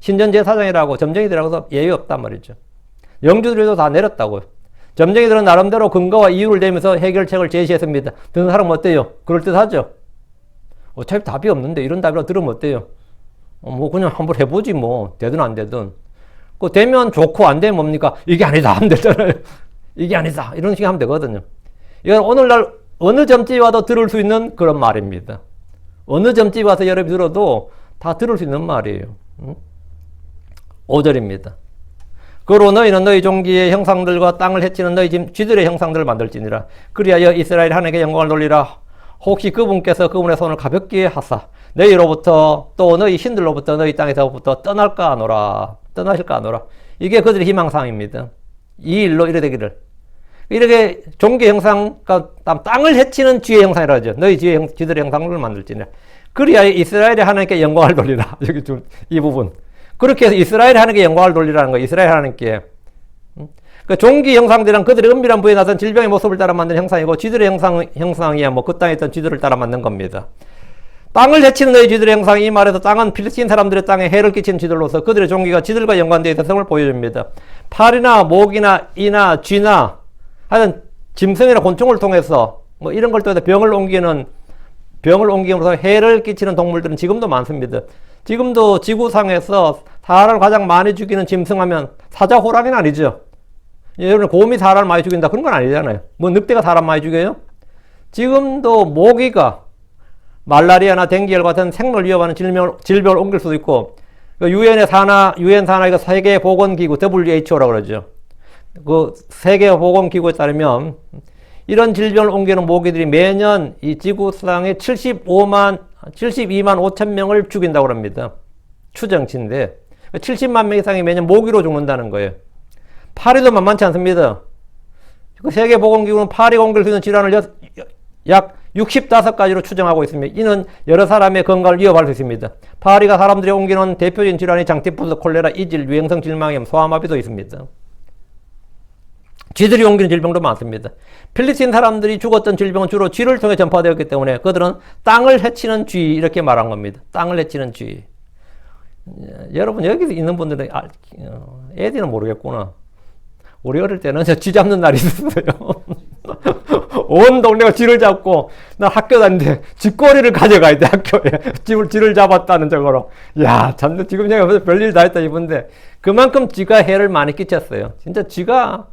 신전 제사장이라고 점쟁이들하고서 예외 없단 말이죠. 영주들에도 다 내렸다고요. 점쟁이들은 나름대로 근거와 이유를 대면서 해결책을 제시했습니다. 듣는 사람은 어때요? 그럴듯하죠? 어차피 답이 없는데 이런 답이라도 들으면 어때요? 뭐 그냥 한번 해보지 뭐. 되든 안 되든. 그 되면 좋고 안 되면 뭡니까? 이게 아니다 하면 되잖아요. 이게 아니다. 이런 식으로 하면 되거든요. 이건 오늘날 어느 점집에 와도 들을 수 있는 그런 말입니다. 어느 점집에 와서 여러분이 들어도 다 들을 수 있는 말이에요. 5절입니다. 그로 너희는 너희 종기의 형상들과 땅을 해치는 너희 쥐들의 형상들을 만들지니라. 그리하여 이스라엘 하나님께 영광을 돌리라. 혹시 그분께서 그분의 손을 가볍게 하사 너희로부터 또 너희 신들로부터 너희 땅에서부터 떠나실까 하노라. 이게 그들의 희망사항입니다. 이 일로 이래 되기를. 이렇게 종기 형상, 땅을 해치는 쥐의 형상이라 하죠. 너희 쥐들의 형상을 만들지니라. 그리하여 이스라엘의 하나님께 영광을 돌리라. 여기 이 부분. 그렇게 해서 이스라엘 하나님께 영광을 돌리라는 거예요. 이스라엘 하나님께. 그 종기 형상들은 그들의 은밀한 부에 나선 질병의 모습을 따라 만든 형상이고, 쥐들의 형상이야 뭐 그 땅에 있던 쥐들을 따라 만든 겁니다. 땅을 해치는 너희 쥐들의 형상이 이 말에서 땅은 필리스틴 사람들의 땅에 해를 끼치는 쥐들로서 그들의 종기가 쥐들과 연관되어 있는 성을 보여줍니다. 파리나 모기나 이나 쥐나 하여튼 짐승이나 곤충을 통해서 뭐 이런 걸 통해서 병을 옮김으로써 해를 끼치는 동물들은 지금도 많습니다. 지금도 지구상에서 사람을 가장 많이 죽이는 짐승하면 사자, 호랑이는 아니죠. 여러분 곰이 사람을 많이 죽인다 그런 건 아니잖아요. 뭐 늑대가 사람 많이 죽여요? 지금도 모기가 말라리아나 댕기열 같은 생명을 위협하는 질병을 옮길 수도 있고, 유엔 산하 이거 세계보건기구 WHO라고 그러죠. 그 세계보건기구에 따르면 이런 질병을 옮기는 모기들이 매년 이 지구상에 72만 5천 명을 죽인다고 합니다. 추정치인데 70만 명 이상이 매년 모기로 죽는다는 거예요. 파리도 만만치 않습니다. 그 세계보건기구는 파리 옮길 수 있는 질환을 약 65가지로 추정하고 있습니다. 이는 여러 사람의 건강을 위협할 수 있습니다. 파리가 사람들이 옮기는 대표적인 질환이 장티푸스, 콜레라, 이질, 유행성 질망염, 소아마비도 있습니다. 쥐들이 옮기는 질병도 많습니다. 필리핀 사람들이 죽었던 질병은 주로 쥐를 통해 전파되었기 때문에 그들은 땅을 해치는 쥐 이렇게 말한 겁니다. 땅을 해치는 쥐. 여러분 여기 있는 분들은 애들은 모르겠구나. 우리 어릴 때는 쥐 잡는 날이 있었어요. 온 동네가 쥐를 잡고, 나 학교 다니는데 쥐꼬리를 가져가야 돼, 학교에. 쥐를 잡았다는 적으로. 야, 참, 지금 내가 별일 다 했다 싶은데, 그만큼 쥐가 해를 많이 끼쳤어요. 진짜 쥐가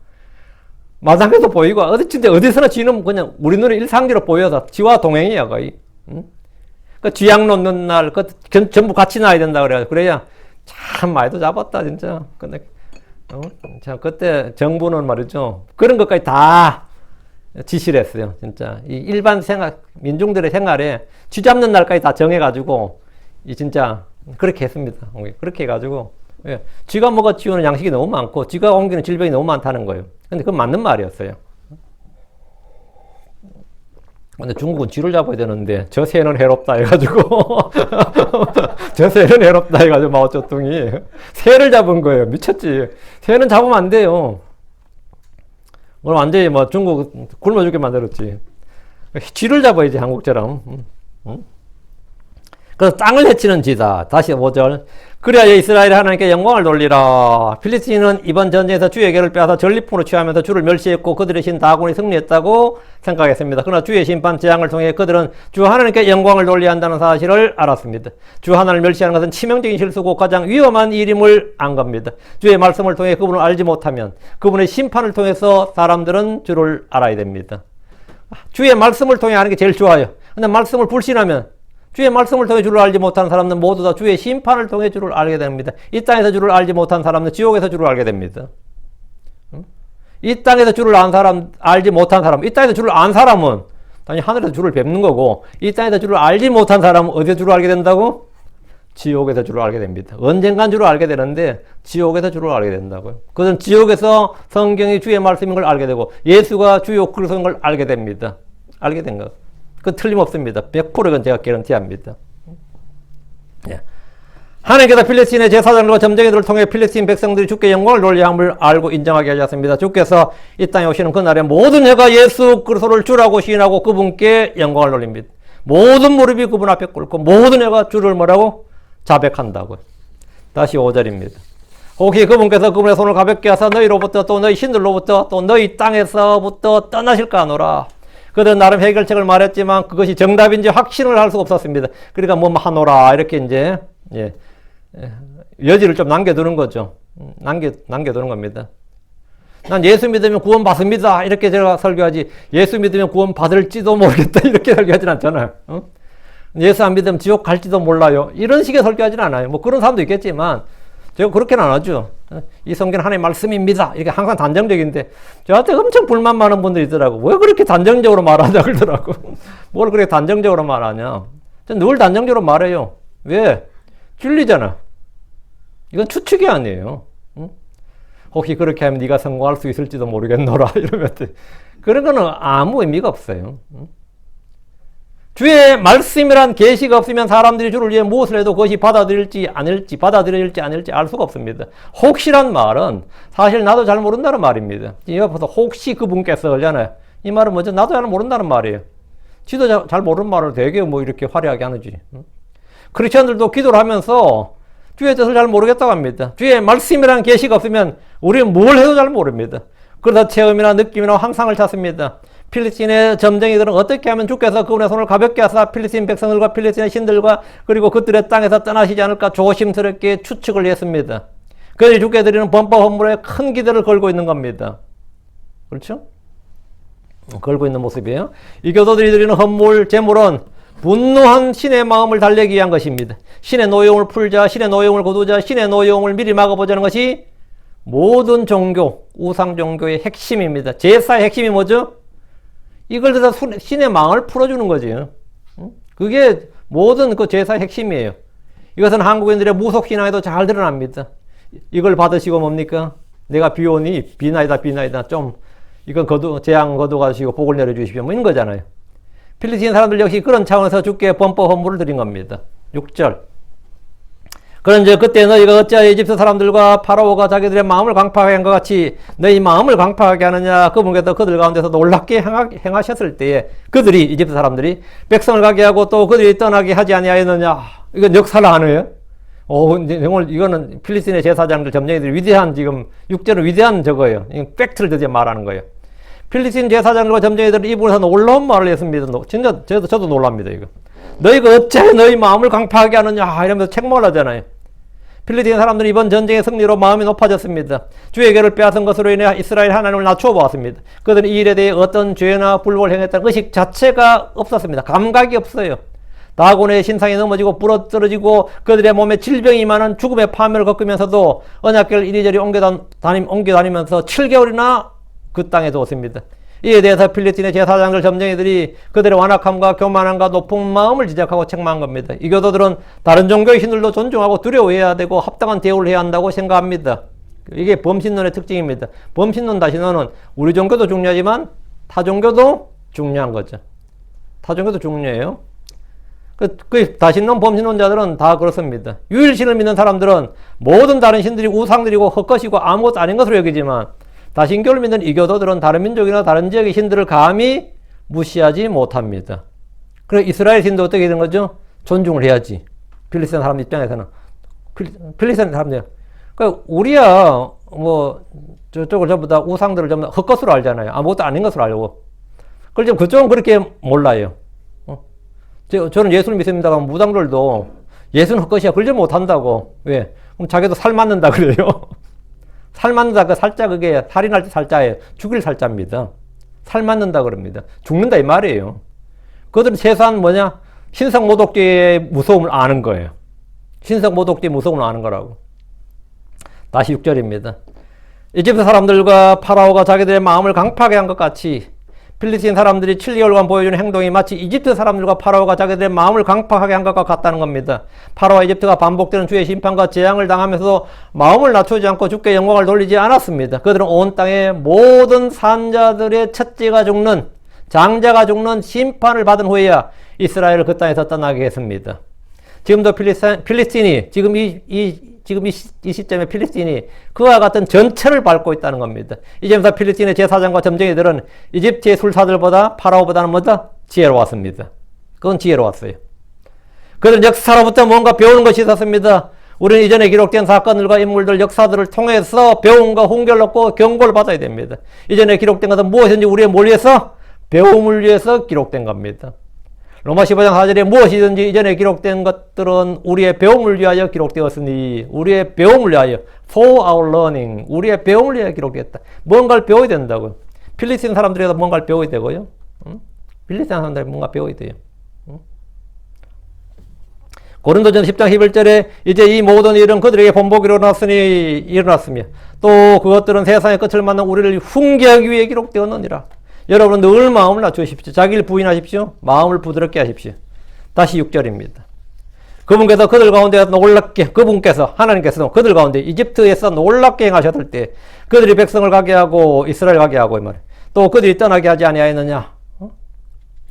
마당에도 보이고, 진짜 어디서나 쥐는 그냥 우리 눈에 일상적으로 보여서 쥐와 동행이야, 거의. 응? 그 쥐약 놓는 날, 전부 같이 놔야 된다 그래요. 그래야 참 많이도 잡았다, 진짜. 근데, 자, 그때 정부는 말이죠. 그런 것까지 다 지시를 했어요. 진짜. 이 일반 민중들의 생활에 쥐 잡는 날까지 다 정해가지고, 진짜, 그렇게 했습니다. 그렇게 해가지고, 예. 쥐가 먹어 치우는 양식이 너무 많고, 쥐가 옮기는 질병이 너무 많다는 거예요. 근데 그건 맞는 말이었어요. 근데 중국은 쥐를 잡아야 되는데, 저 새는 해롭다 해가지고, 저 새는 해롭다 해가지고, 마오쩌둥이 새를 잡은 거예요. 미쳤지. 새는 잡으면 안 돼요. 그럼 완전히 뭐 중국 굶어 죽게 만들었지. 쥐를 잡아야지, 한국처럼. 그래서 땅을 해치는 쥐다. 다시 5절. 그래야 이스라엘이 하나님께 영광을 돌리라. 필리스틴은 이번 전쟁에서 주의 계를 빼앗아 전리품으로 취하면서 주를 멸시했고 그들의 신 다곤이 승리했다고 생각했습니다. 그러나 주의 심판 재앙을 통해 그들은 주 하나님께 영광을 돌려야 한다는 사실을 알았습니다. 주 하나님을 멸시하는 것은 치명적인 실수고 가장 위험한 일임을 안 겁니다. 주의 말씀을 통해 그분을 알지 못하면 그분의 심판을 통해서 사람들은 주를 알아야 됩니다. 주의 말씀을 통해 아는 게 제일 좋아요. 근데 말씀을 불신하면 주의 말씀을 통해 주를 알지 못하는 사람들은 모두 다 주의 심판을 통해 주를 알게 됩니다. 이 땅에서 주를 알지 못한 사람은 지옥에서 주를 알게 됩니다. 이 땅에서 주를 알지 못한 사람, 이 땅에서 주를 안 사람은 당연히 하늘에서 주를 뵙는 거고, 이 땅에서 주를 알지 못한 사람은 어디서 주를 알게 된다고? 지옥에서 주를 알게 됩니다. 언젠간 주를 알게 되는데 지옥에서 주를 알게 된다고요. 그것은 지옥에서 성경이 주의 말씀인 걸 알게 되고 예수가 주요 그리스도인 걸 알게 됩니다. 알게 된 것. 그건 틀림없습니다. 100%는 제가 개런티합니다. 예. 하나님께서 필리스틴의 제사장들과 점쟁이들을 통해 필리스틴 백성들이 주께 영광을 돌려 함을 알고 인정하게 하셨습니다. 주께서 이 땅에 오시는 그날에 모든 혀가 예수 그리스도를 주라고 시인하고 그분께 영광을 돌립니다. 모든 무릎이 그분 앞에 꿇고 모든 혀가 주를 뭐라고? 자백한다고요. 다시 5절입니다. 혹시 그분께서 그분의 손을 가볍게 하사 너희로부터 또 너희 신들로부터 또 너희 땅에서부터 떠나실까 하노라. 그들은 나름 해결책을 말했지만 그것이 정답인지 확신을 할 수가 없었습니다. 그러니까 뭐 하노라 이렇게 이제 여지를 좀 남겨두는 거죠. 남겨두는 겁니다. 난 예수 믿으면 구원 받습니다. 이렇게 제가 설교하지 예수 믿으면 구원 받을지도 모르겠다 이렇게 설교하진 않잖아요. 예수 안 믿으면 지옥 갈지도 몰라요. 이런 식의 설교하진 않아요. 뭐 그런 사람도 있겠지만 제가 그렇게는 안 하죠. 이 성경은 하나님의 말씀입니다. 이게 항상 단정적인데 저한테 엄청 불만 많은 분들이 있더라고. 왜 그렇게 단정적으로 말하냐 그러더라고. 뭘 그렇게 단정적으로 말하냐. 전 늘 단정적으로 말해요. 왜? 진리잖아. 이건 추측이 아니에요. 응? 혹시 그렇게 하면 네가 성공할 수 있을지도 모르겠노라 이러면 그런 거는 아무 의미가 없어요. 응? 주의 말씀이란 계시가 없으면 사람들이 주를 위해 무엇을 해도 그것이 받아들일지 아닐지 알 수가 없습니다. 혹시란 말은 사실 나도 잘 모른다는 말입니다. 이 옆에서 혹시 그분께서 그러잖아요. 이 말은 뭐죠? 나도 잘 모른다는 말이에요. 지도 잘 모르는 말을 되게 뭐 이렇게 화려하게 하는지. 크리스천들도 기도를 하면서 주의 뜻을 잘 모르겠다고 합니다. 주의 말씀이라는 계시가 없으면 우리는 뭘 해도 잘 모릅니다. 그러다 체험이나 느낌이나 환상을 찾습니다. 필리스틴의 점쟁이들은 어떻게 하면 주께서 그분의 손을 가볍게 하사 필리스틴 백성들과 필리스틴의 신들과 그리고 그들의 땅에서 떠나시지 않을까 조심스럽게 추측을 했습니다. 그들이 주께 드리는 범법 헌물에 큰 기대를 걸고 있는 겁니다. 그렇죠? 걸고 있는 모습이에요. 이 교도들이 드리는 헌물, 제물은 분노한 신의 마음을 달래기 위한 것입니다. 신의 노여움을 풀자, 신의 노여움을 거두자, 신의 노여움을 미리 막아보자는 것이 모든 종교, 우상 종교의 핵심입니다. 제사의 핵심이 뭐죠? 이걸 들어서 신의 마음을 풀어주는 거지. 그게 모든 그 제사의 핵심이에요. 이것은 한국인들의 무속신앙에도 잘 드러납니다. 이걸 받으시고 뭡니까? 내가 비오니 비나이다 좀 이건 재앙 거두가시고 복을 내려주십시오. 뭐 이런 거잖아요. 필리스틴 사람들 역시 그런 차원에서 주께 범법 헌물을 드린 겁니다. 6절. 그런즉 그때 너희가 어찌하여 이집트 사람들과 파라오가 자기들의 마음을 강팍하게 한 것 같이 너희 마음을 강팍하게 하느냐. 그분께서 그들 가운데서 놀랍게 행하셨을 때에 그들이 이집트 사람들이 백성을 가게 하고 또 그들이 떠나게 하지 아니하였느냐. 이건 역사를 아네요. 오늘 이거는 필리스틴의 제사장들 점쟁이들이 위대한 지금 6절은 위대한 저거예요. 팩트를 드디어 말하는 거예요. 필리스틴 제사장들과 점쟁이들은 이 부분에서 놀라운 말을 했습니다. 진짜 저도 놀랍니다. 이거. 너희가 어째 너희 마음을 강팍하게 하느냐 이러면서 책망을 하잖아요. 필리스틴 사람들은 이번 전쟁의 승리로 마음이 높아졌습니다. 주의 계를 빼앗은 것으로 인해 이스라엘 하나님을 낮추어 보았습니다. 그들은 이 일에 대해 어떤 죄나 불법을 행했다는 의식 자체가 없었습니다. 감각이 없어요. 다곤의 신상이 넘어지고 부러뜨러지고 그들의 몸에 질병이 많은 죽음의 파멸을 겪으면서도 언약궤를 이리저리 옮겨다니면서 7개월이나 그 땅에 두었습니다. 이에 대해서 필리스틴의 제사장들 점쟁이들이 그들의 완악함과 교만함과 높은 마음을 지적하고 책망한 겁니다. 이 교도들은 다른 종교의 신들도 존중하고 두려워해야 되고 합당한 대우를 해야 한다고 생각합니다. 이게 범신론의 특징입니다. 범신론 다신론은 우리 종교도 중요하지만 타 종교도 중요한 거죠. 타 종교도 중요해요. 그 다신론 범신론자들은 다 그렇습니다. 유일신을 믿는 사람들은 모든 다른 신들이 우상들이고 헛것이고 아무것도 아닌 것으로 여기지만 다신교를 믿는 이교도들은 다른 민족이나 다른 지역의 신들을 감히 무시하지 못합니다. 그래서 이스라엘 신도 어떻게 되는 거죠? 존중을 해야지. 필리스틴 사람 입장에서는. 필리스틴 사람들. 그러니까 우리야 뭐 저쪽을 전부 다 우상들을 전부 다 헛것으로 알잖아요. 아무것도 아닌 것으로 알고. 그렇지만 그쪽은 그렇게 몰라요. 저는 예수를 믿습니다. 그러면 무당들도 예수는 헛것이야. 그러지 못한다고. 왜? 그럼 자기도 살 맞는다 그래요. 살 맞는다. 그 살자 그게 살인할 때 살자예요. 죽일 살자입니다. 살 맞는다 그럽니다. 죽는다 이 말이에요. 그들은 최소한 뭐냐? 신성 모독죄의 무서움을 아는 거예요. 신성 모독죄의 무서움을 아는 거라고. 다시 6절입니다. 이집트 사람들과 파라오가 자기들의 마음을 강팍하게 한 것 같이 필리스틴 사람들이 7개월간 보여주는 행동이 마치 이집트 사람들과 파라오가 자기들의 마음을 강팍하게 한 것과 같다는 겁니다. 파라오와 이집트가 반복되는 주의 심판과 재앙을 당하면서도 마음을 낮추지 않고 주께 영광을 돌리지 않았습니다. 그들은 온 땅의 모든 산자들의 첫째가 죽는, 장자가 죽는 심판을 받은 후에야 이스라엘을 그 땅에서 떠나게 했습니다. 지금도 필리스틴이 지금 이 시점에 필리스틴이 그와 같은 전체를 밟고 있다는 겁니다. 이제부터 필리스틴의 제사장과 점쟁이들은 이집트의 술사들보다 파라오보다는 뭐다? 지혜로웠습니다. 그건 지혜로웠어요. 그들은 역사로부터 뭔가 배우는 것이 있었습니다. 우리는 이전에 기록된 사건들과 인물들, 역사들을 통해서 배움과 훈계를 얻고 경고를 받아야 됩니다. 이전에 기록된 것은 무엇인지 우리의 뭘 위해서? 배움을 위해서 기록된 겁니다. 로마 15장 4절에 무엇이든지 이전에 기록된 것들은 우리의 배움을 위하여 기록되었으니 우리의 배움을 위하여 for our learning 우리의 배움을 위하여 기록됐다. 뭔가를 배워야 된다고요. 필리스틴 사람들에서 뭔가를 배워야 되고요. 필리스틴 사람들이 뭔가 배워야 돼요. 고린도전 10장 11절에 이제 이 모든 일은 그들에게 본보기로 일어났으며 또 그것들은 세상의 끝을 맞는 우리를 훈계하기 위해 기록되었느니라. 여러분은 늘 마음을 낮추십시오. 자기를 부인하십시오. 마음을 부드럽게 하십시오. 다시 6절입니다. 그분께서 그들 가운데 놀랍게, 하나님께서 그들 가운데 이집트에서 놀랍게 행하셨을 때 그들이 백성을 가게 하고 이스라엘 가게 하고 이 말이에요. 또 그들이 떠나게 하지 아니하였느냐.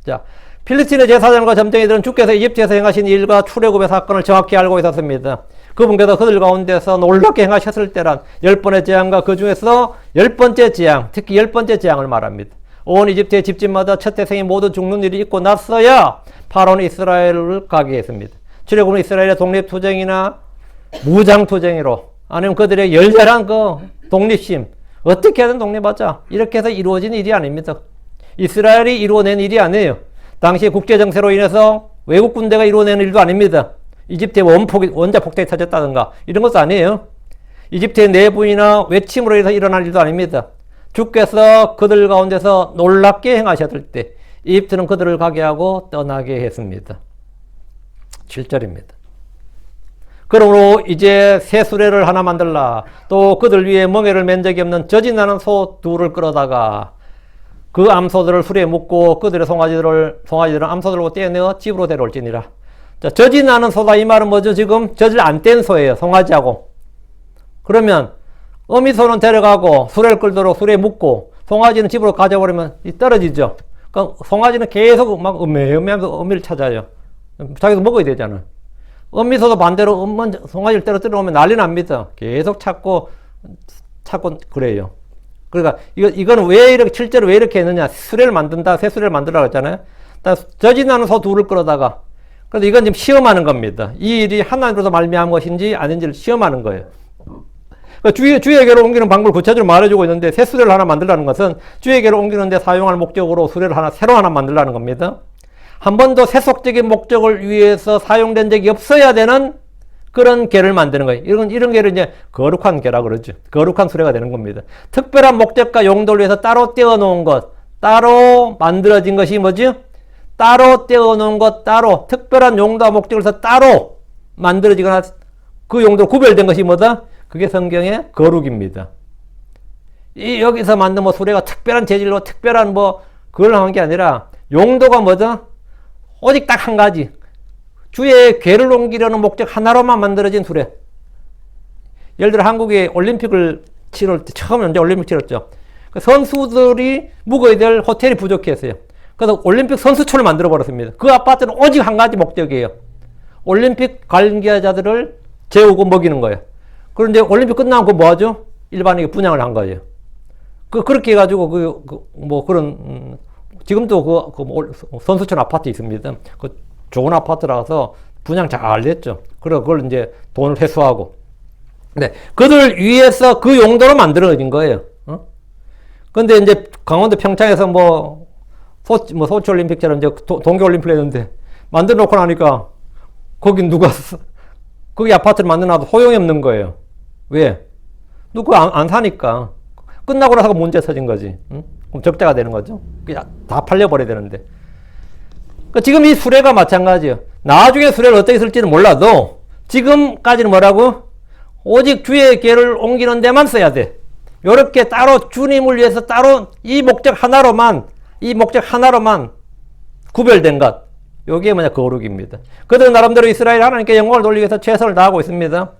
자, 필리스틴의 제사장과 점쟁이들은 주께서 이집트에서 행하신 일과 출애굽의 사건을 정확히 알고 있었습니다. 그분께서 그들 가운데서 놀랍게 행하셨을 때란 10번의 재앙과 그 중에서 10번째 재앙, 특히 10번째 재앙을 말합니다. 온 이집트의 집집마다 첫 태생이 모두 죽는 일이 있고 났어야 파라오는 이스라엘을 가게 했습니다. 출애굽은 이스라엘의 독립투쟁이나 무장투쟁으로 아니면 그들의 열렬한 그 독립심 어떻게든 독립하자 이렇게 해서 이루어진 일이 아닙니다. 이스라엘이 이루어낸 일이 아니에요. 당시 국제정세로 인해서 외국 군대가 이루어낸 일도 아닙니다. 이집트의 원자 폭탄이 터졌다든가 이런 것도 아니에요. 이집트의 내부이나 외침으로 인해서 일어날 일도 아닙니다. 주께서 그들 가운데서 놀랍게 행하셨을 때 이집트는 그들을 가게 하고 떠나게 했습니다. 7절입니다. 그러므로 이제 새 수레를 하나 만들라. 또 그들 위에 멍에를 맨 적이 없는 젖이 나는 소 둘을 끌어다가 그 암소들을 수레에 묶고 그들의 송아지들은 암소들로 떼어내어 집으로 데려올지니라. 자, 젖이 나는 소다 이 말은 뭐죠? 지금 젖을 안 뗀 소예요. 송아지하고. 그러면 어미소는 데려가고 수레를 끌도록 수레에 묶고 송아지는 집으로 가져버리면 떨어지죠. 그러니까 송아지는 계속 막 음매하면서 어미를 찾아요. 자기도 먹어야 되잖아. 어미소도 반대로 송아지를 떨어뜨려 오면 난리 납니다. 계속 찾고 그래요. 그러니까 이거는 왜 이렇게 실제로 왜 이렇게 했느냐? 수레를 만든다, 새 수레를 만들라고 했잖아요. 젖이 나는 소 둘을 끌어다가. 그래서 이건 지금 시험하는 겁니다. 이 일이 하나님으로서 말미암은 것인지 아닌지를 시험하는 거예요. 그러니까 주에게로 옮기는 방법을 구체적으로 말해주고 있는데 새 수레를 하나 만들라는 것은 주에게로 옮기는데 사용할 목적으로 수레를 새로 하나 만들라는 겁니다. 한 번도 세속적인 목적을 위해서 사용된 적이 없어야 되는 그런 개를 만드는 거예요. 이런 개를 이제 거룩한 개라 그러죠. 거룩한 수레가 되는 겁니다. 특별한 목적과 용도를 위해서 따로 떼어놓은 것, 따로 만들어진 것이 뭐죠? 따로 떼어놓은 것, 따로 특별한 용도와 목적을 위해서 따로 만들어지거나 그 용도로 구별된 것이 뭐다? 그게 성경의 거룩입니다. 여기서 만든 수레가 특별한 재질로 특별한 그걸 한 게 아니라 용도가 뭐죠? 오직 딱 한 가지. 주의 궤를 옮기려는 목적 하나로만 만들어진 수레. 예를 들어 한국에 올림픽을 치를 때, 처음 언제 올림픽 치렀죠. 선수들이 묵어야 될 호텔이 부족했어요. 그래서 올림픽 선수촌을 만들어 버렸습니다. 그 아파트는 오직 한 가지 목적이에요. 올림픽 관계자들을 재우고 먹이는 거예요. 그런데 올림픽 끝나면 그거 뭐 하죠? 일반에게 분양을 한 거예요. 그렇게 해가지고 지금도 선수촌 아파트 있습니다. 좋은 아파트라서 분양 잘 됐죠. 그래서 그걸 이제 돈을 회수하고. 네. 그들 위해서 그 용도로 만들어진 거예요. 근데 이제 강원도 평창에서 소치올림픽처럼 이제 동계올림픽을 했는데 만들어 놓고 나니까 거기 거기 아파트를 만들어 놔도 소용이 없는 거예요. 왜? 누가 안 사니까. 끝나고 나서 문제 터진 거지. 그럼 적자가 되는 거죠. 그냥 다 팔려버려야 되는데. 그러니까 지금 이 수레가 마찬가지예요. 나중에 수레를 어떻게 쓸지는 몰라도 지금까지는 뭐라고? 오직 주의 궤를 옮기는 데만 써야 돼. 요렇게 따로 주님을 위해서 따로 이 목적 하나로만 구별된 것. 요게 뭐냐? 거룩입니다. 그들 나름대로 이스라엘 하나님께 영광을 돌리기 위해서 최선을 다하고 있습니다.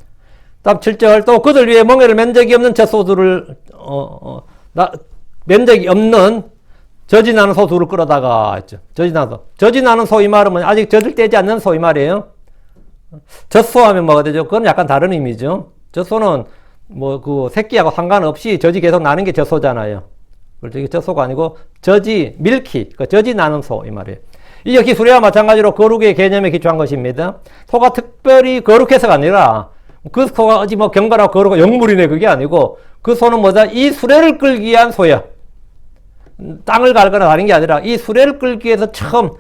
다음 7절 또 그들 위에 멍에를 맨 적이 없는 젖소들을 맨 적이 없는 젖이 나는 소 둘을 끌어다가 했죠. 젖이 나는 소 이 말은 아직 젖을 떼지 않는 소 이 말이에요. 젖소 하면 뭐가 되죠? 그건 약간 다른 의미죠. 젖소는 그 새끼하고 상관없이 젖이 계속 나는 게 젖소잖아요. 그렇죠. 이게 젖소가 아니고 젖이 밀키, 젖이 나는 소 이 말이에요. 이 역시 수레와 마찬가지로 거룩의 개념에 기초한 것입니다. 소가 특별히 거룩해서가 아니라 그 소가 어찌 경건하고 거룩하고 영물이네 그게 아니고 그 소는 뭐다? 이 수레를 끌기 위한 소야. 땅을 갈거나 다른 게 아니라 이 수레를 끌기 위해서 처음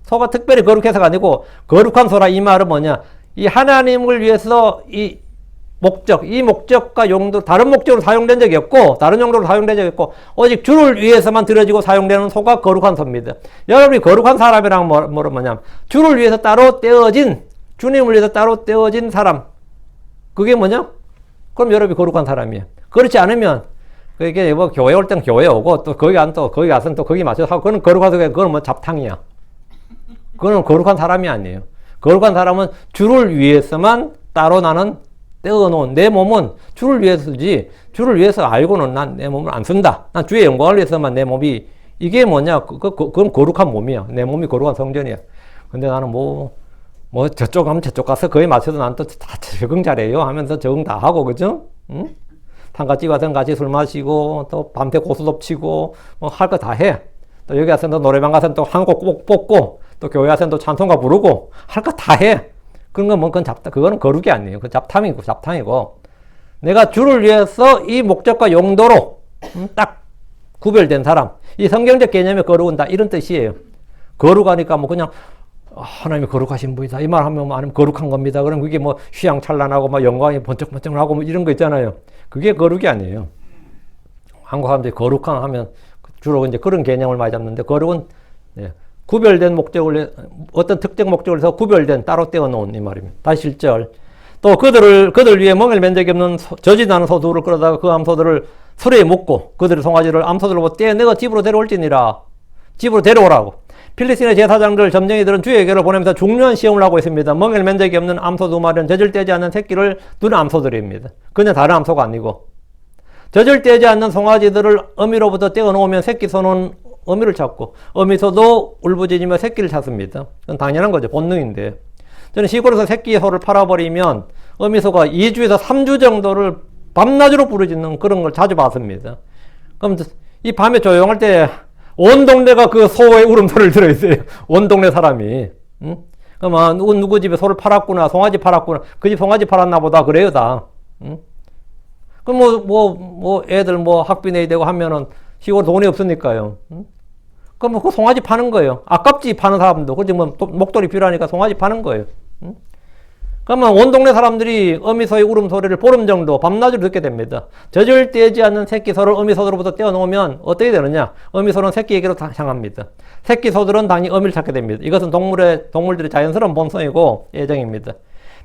소가 특별히 거룩해서가 아니고 거룩한 소라 이 말은 뭐냐? 이 하나님을 위해서 이 목적과 용도 다른 목적으로 사용된 적이 없고 다른 용도로 사용된 적이 없고 오직 주를 위해서만 들여지고 사용되는 소가 거룩한 소입니다. 여러분이 거룩한 사람이란 뭐냐면 주를 위해서 따로 떼어진 주님을 위해서 따로 떼어진 사람 그게 뭐냐? 그럼 여러분이 거룩한 사람이에요. 그렇지 않으면 그게 교회 올 땐 교회 오고 또 거기 가서는 또 거기 맞춰서 하고 그건 거룩한 소가 그건 잡탕이야. 그건 거룩한 사람이 아니에요. 거룩한 사람은 주를 위해서만 따로 나는 떼어놓은 내 몸은 주를 위해서지 주를 위해서 알고는 난 내 몸을 안 쓴다. 난 주의 영광을 위해서만 내 몸이 이게 뭐냐? 그건 거룩한 몸이야. 내 몸이 거룩한 성전이야. 근데 나는 저쪽 가면 저쪽 가서 거기 맞춰서 난 또 다 적응 잘해요 하면서 적응 다 하고 그죠? 응? 상가집 와서 같이 술 마시고, 또 밤새 고스톱 치고, 뭐 할 거 다 해. 또 여기 와서 또 노래방 가서 또 한 곡 꼭 뽑고, 또 교회 와서 또 찬송가 부르고, 할 거 다 해. 그런 건 뭐, 그거는 거룩이 아니에요. 그건 잡탕이고. 내가 주를 위해서 이 목적과 용도로, 딱 구별된 사람. 이 성경적 개념의 거룩은 다 이런 뜻이에요. 거룩하니까 뭐 그냥, 하나님이 거룩하신 분이다. 이 말 하면 뭐 아니면 거룩한 겁니다. 그럼 그게 뭐 휘황찬란하고 막 영광이 번쩍번쩍하고 뭐 이런 거 있잖아요. 그게 거룩이 아니에요. 한국 사람들이 거룩한 하면 주로 이제 그런 개념을 많이 잡는데 거룩은 구별된 목적을 어떤 특정 목적을 해서 구별된 따로 떼어놓은 이 말입니다. 다시 1절. 또 그들 위에 멍을 맨 적이 없는 저지도 않은 소두를 끌어다가 그 암소들을 수레에 묶고 그들의 송아지를 암소들로 떼어내가 집으로 데려올지니라. 집으로 데려오라고. 필리스틴의 제사장들, 점쟁이들은 주에게로 보내면서 중요한 시험을 하고 있습니다. 멍에를 맨 적이 없는 암소 2마리는 젖을 떼지 않는 새끼를 두는 암소들입니다. 그냥 다른 암소가 아니고. 젖을 떼지 않는 송아지들을 어미로부터 떼어놓으면 새끼 소는 어미를 찾고 어미소도 울부짖으며 새끼를 찾습니다. 그건 당연한 거죠. 본능인데. 저는 시골에서 새끼 소를 팔아버리면 어미소가 2주에서 3주 정도를 밤낮으로 부르짖는 그런 걸 자주 봤습니다. 그럼 이 밤에 조용할 때 온 동네가 그 소의 울음소리를 들어있어요. 온 동네 사람이. 응? 그럼 누구 집에 소를 팔았구나, 송아지 팔았구나, 그 집 송아지 팔았나 보다 그래요 다. 응? 그럼 애들 학비 내야 되고 하면은 시골 돈이 없으니까요. 응? 그럼 그 송아지 파는 거예요. 아깝지 파는 사람도. 그렇지 목도리 필요하니까 송아지 파는 거예요. 응? 그러면 온 동네 사람들이 어미소의 울음소리를 보름 정도 밤낮으로 듣게 됩니다. 젖을 떼지 않는 새끼 소를 어미소들로부터 떼어놓으면 어떻게 되느냐? 어미소는 새끼에게로 향합니다. 새끼 소들은 당연히 어미를 찾게 됩니다. 이것은 동물들의 자연스러운 본성이고 예정입니다.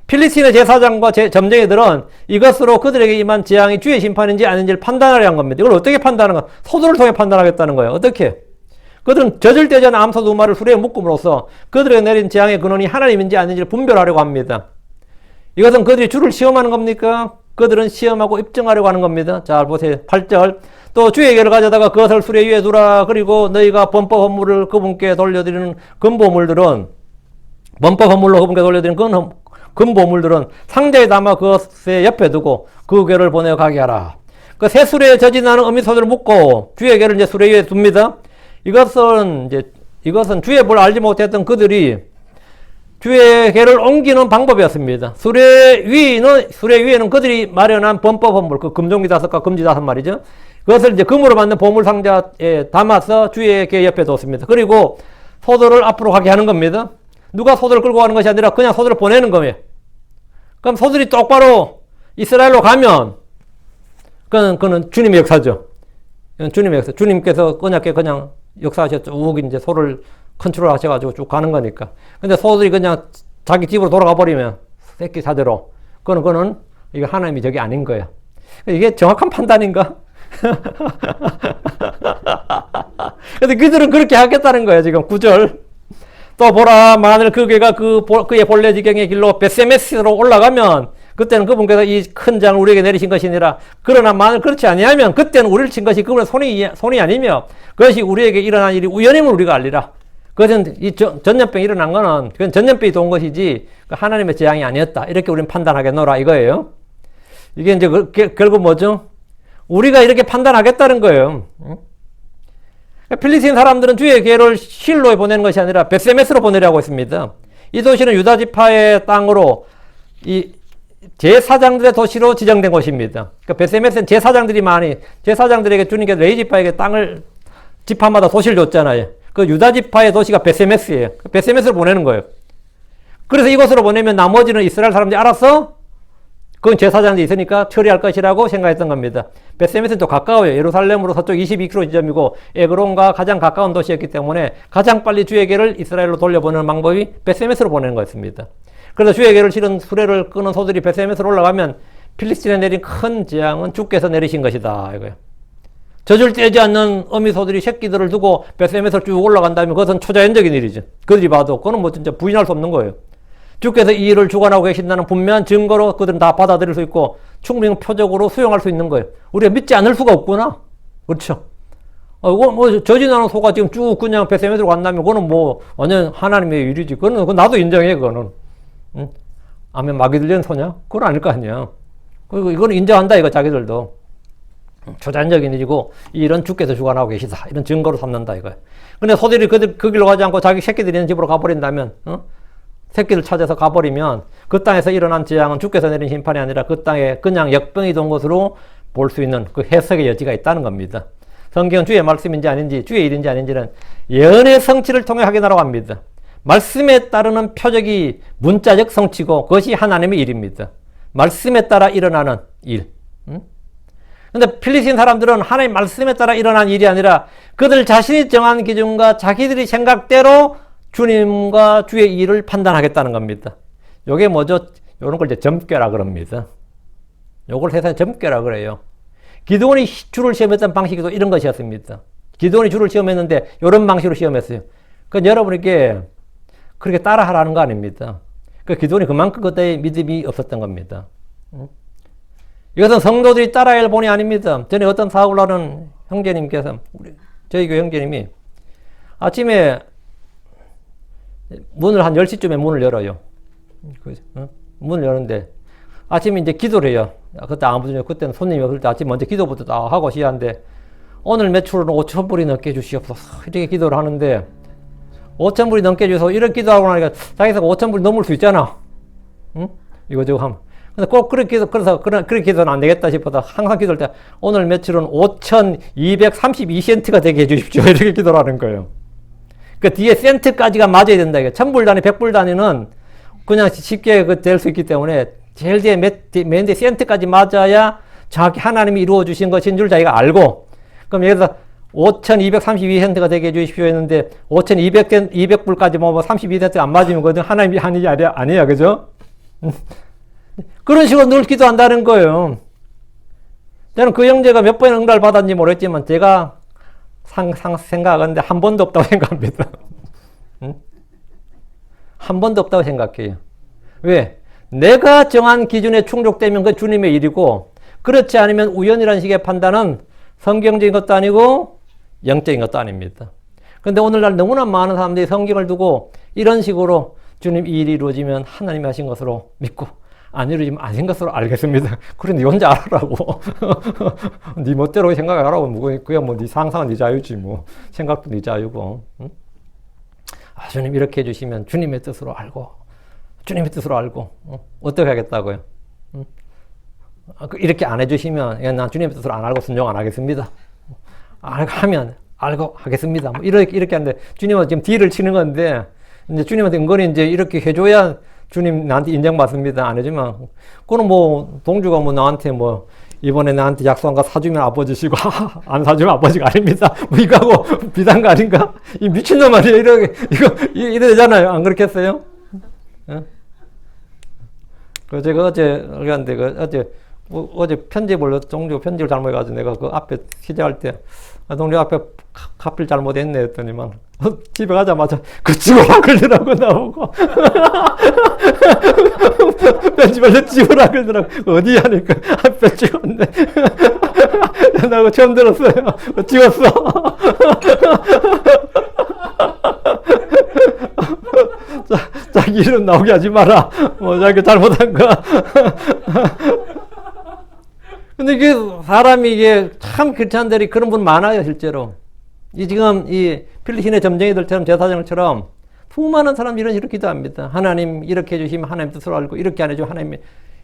필리스틴의 제사장과 점쟁이들은 이것으로 그들에게 임한 재앙이 주의 심판인지 아닌지를 판단하려 한 겁니다. 이걸 어떻게 판단하는 거야? 소들을 통해 판단하겠다는 거예요. 어떻게? 그들은 젖을 떼지 않은 암소 2마리를 수레에 묶음으로써 그들에게 내린 재앙의 근원이 하나님인지 아닌지를 분별하려고 합니다. 이것은 그들이 주를 시험하는 겁니까? 그들은 시험하고 입증하려고 하는 겁니다. 자, 보세요. 8절. 또 주에게를 가져다가 그것을 수레 위에 두라. 그리고 너희가 범법 헌물을 그분께 돌려드리는 금보물들은 금보물들은 상자에 담아 그것의 옆에 두고 그 괴를 보내어 가게 하라. 그 새 수레에 젖이 나는 어미소들을 묶고 주의 괴를 이제 수레 위에 둡니다. 이것은 주의 뭘 알지 못했던 그들이 주의 괴를 옮기는 방법이었습니다. 수레 위에는 그들이 마련한 범법 헌물, 그 금종기 5과 금지 5마리죠. 그것을 이제 금으로 만든 보물 상자에 담아서 주의 괴 옆에 뒀습니다. 그리고 소들을 앞으로 가게 하는 겁니다. 누가 소들을 끌고 가는 것이 아니라 그냥 소들을 보내는 거예요. 그럼 소들이 똑바로 이스라엘로 가면 그는 주님의 역사죠. 주님의 역사. 주님께서 그냥 역사하셔 쭉 이제 소를 컨트롤 하셔가지고 쭉 가는 거니까. 근데 소들이 그냥 자기 집으로 돌아가 버리면 새끼 사대로. 그거는 이거 하나님이 저게 아닌 거야. 이게 정확한 판단인가? 근데 그들은 그렇게 하겠다는 거야, 지금 9절. 또 보라, 만일 그 괴가 그의 본래 지경의 길로 벳세메스로 올라가면 그때는 그분께서 이 큰 장을 우리에게 내리신 것이니라. 그러나 만일 그렇지 아니하면 그때는 우리를 친 것이 그분의 손이 아니며 그것이 우리에게 일어난 일이 우연임을 우리가 알리라. 그것은 이 전염병이 일어난 거는 그건 전염병이 돈 것이지 하나님의 재앙이 아니었다. 이렇게 우리는 판단하겠노라 이거예요. 이게 이제 결국 뭐죠? 우리가 이렇게 판단하겠다는 거예요. 필리스틴 사람들은 주의 괴를 실로에 보내는 것이 아니라 벳세메스로 보내려고 했습니다. 이 도시는 유다 지파의 땅으로 이 제사장들의 도시로 지정된 곳입니다. 그러니까 벳세메스는 제사장들에게 주님께서 레위 지파에게 땅을 지파마다 도시를 줬잖아요. 그 유다 지파의 도시가 벳세메스예요. 벳세메스로 보내는 거예요. 그래서 이곳으로 보내면 나머지는 이스라엘 사람들이 알아서 그건 제사장들이 있으니까 처리할 것이라고 생각했던 겁니다. 벳세메스는 또 가까워요. 예루살렘으로 서쪽 22km 지점이고 에그론과 가장 가까운 도시였기 때문에 가장 빨리 주에게를 이스라엘로 돌려보내는 방법이 벳세메스로 보내는 거였습니다. 그래서 주에게를 실은 수레를 끄는 소들이 벳세메스로 올라가면 필리스틴에 내린 큰 재앙은 주께서 내리신 것이다 이거예요. 젖을 떼지 않는 어미소들이 새끼들을 두고 벳세메스로 쭉 올라간다면 그것은 초자연적인 일이죠. 그들이 봐도 그거는 뭐 진짜 부인할 수 없는 거예요. 주께서 이 일을 주관하고 계신다는 분명한 증거로 그들은 다 받아들일 수 있고 충분히 표적으로 수용할 수 있는 거예요. 우리가 믿지 않을 수가 없구나. 그렇죠. 이거 뭐 젖이 나는 소가 지금 쭉 그냥 벳세메스로 간다면 그거는 뭐 완전 하나님의 일이지. 그건 나도 인정해 그거는. 아멘 마귀 들리는 소냐? 그건 아닐 거 아니야. 그리고 이거는 인정한다 이거 자기들도. 초자연적인 일이고 이런 주께서 주관하고 계시다. 이런 증거로 삼는다 이거야. 근데 소들이 그 길로 가지 않고 자기 새끼들이 있는 집으로 가버린다면, 새끼를 찾아서 가버리면 그 땅에서 일어난 재앙은 주께서 내린 심판이 아니라 그 땅에 그냥 역병이 돈 것으로 볼 수 있는 그 해석의 여지가 있다는 겁니다. 성경은 주의 말씀인지 아닌지, 주의 일인지 아닌지는 예언의 성취를 통해 확인하라고 합니다. 말씀에 따르는 표적이 문자적 성취고 그것이 하나님의 일입니다. 말씀에 따라 일어나는 일. 근데 필리스틴 사람들은 하나님 말씀에 따라 일어난 일이 아니라 그들 자신이 정한 기준과 자기들이 생각대로 주님과 주의 일을 판단하겠다는 겁니다. 요게 뭐죠? 요런 걸 이제 점괘라 그럽니다. 요걸 세상에 점괘라 그래요. 기드온이 주를 시험했던 방식도 이런 것이었습니다. 기드온이 주를 시험했는데 요런 방식으로 시험했어요. 그러니까 여러분에게 그렇게 따라하라는 거 아닙니다. 그 기드온이 그만큼 그때의 믿음이 없었던 겁니다. 이것은 성도들이 따라야 할 본이 아닙니다. 전에 어떤 사업을 하는 형제님께서, 저희 교회 형제님이 아침에 문을 한 10시쯤에 문을 열어요. 문을 여는데 아침에 이제 기도를 해요. 그때 아무도, 그때는 손님이 없을 때 아침 먼저 기도부터 다 하고 시작하는데 오늘 매출은 5,000불이 넘게 주시옵소서. 이렇게 기도를 하는데 5,000불이 넘게 주셔서 이렇게 기도하고 나니까 자기가 5,000불이 넘을 수 있잖아. 응? 이거저거 하면. 근데 꼭 그렇게 그렇게 기도는 안 되겠다 싶어서 항상 기도할 때 오늘 매출은 5,232센트가 되게 해주십시오. 이렇게 기도를 하는 거예요. 그 뒤에 센트까지가 맞아야 된다. 1,000불 단위, 100불 단위는 그냥 쉽게 될 수 있기 때문에 제일 뒤에 맨 뒤에 센트까지 맞아야 정확히 하나님이 이루어 주신 것인 줄 자기가 알고, 그럼 여기서 5,232센트가 되게 해주십시오 했는데 5,200불까지 뭐 32센트 안 맞으면 그건 하나님이 한 일이 아니야. 그죠? 그런 식으로 늘 기도한다는 거예요. 저는 그 형제가 몇 번 응답을 받았는지 모르겠지만 제가 생각하는데 한 번도 없다고 생각합니다. 한 번도 없다고 생각해요. 왜? 내가 정한 기준에 충족되면 그 주님의 일이고, 그렇지 않으면 우연이라는 식의 판단은 성경적인 것도 아니고 영적인 것도 아닙니다. 그런데 오늘날 너무나 많은 사람들이 성경을 두고 이런 식으로 주님 이 일이 이루어지면 하나님이 하신 것으로 믿고 안 이루어지면 아닌 것으로 알겠습니다. 그래, 네 혼자 알아라고. 네 멋대로 생각하라고. 그냥 뭐 네 상상은 네 자유지 뭐. 생각도 네 자유고. 응? 아, 주님 이렇게 해주시면 주님의 뜻으로 알고, 주님의 뜻으로 알고, 어떻게 하겠다고요? 응? 이렇게 안 해주시면 난 주님의 뜻으로 안 알고 순종 안 하겠습니다. 하면 알고 하겠습니다. 뭐 이렇게 하는데 주님은 지금 딜을 치는 건데, 이제 주님한테 은근히 이제 이렇게 해줘야 주님 나한테 인정받습니다. 안 해주면, 그거는 뭐, 동주가 뭐 나한테 뭐, 이번에 나한테 약속한 거 사주면 아버지시고, 안 사주면 아버지가 아닙니다. 뭐 이거하고 비슷한 거 아닌가? 이 미친놈 아니에요? 이래 되잖아요. 안 그렇겠어요? 제가 어제 편집을, 동주 편집을 잘못해가지고 내가 그 앞에 시작할 때, 동주 앞에 카필 잘못했네 했더니만, 집에 가자마자 그 집어라 그러더라고, 나오고. 편집을 집어라 그러더라고. 어디 하니까 앞에 찍었네. 나 그거 처음 들었어요. 찍었어. 자기 이름 나오게 하지 마라. 뭐, 자기 잘못한 거. 근데 이게 사람이 이게 참 크리스찬들이 그런 분 많아요, 실제로. 지금 이 필리핀의 점쟁이들처럼 제사장처럼 수많은 사람들이 이런 기도합니다. 하나님 이렇게 해주시면 하나님 뜻으로 알고, 이렇게 안 해주면 하나님이,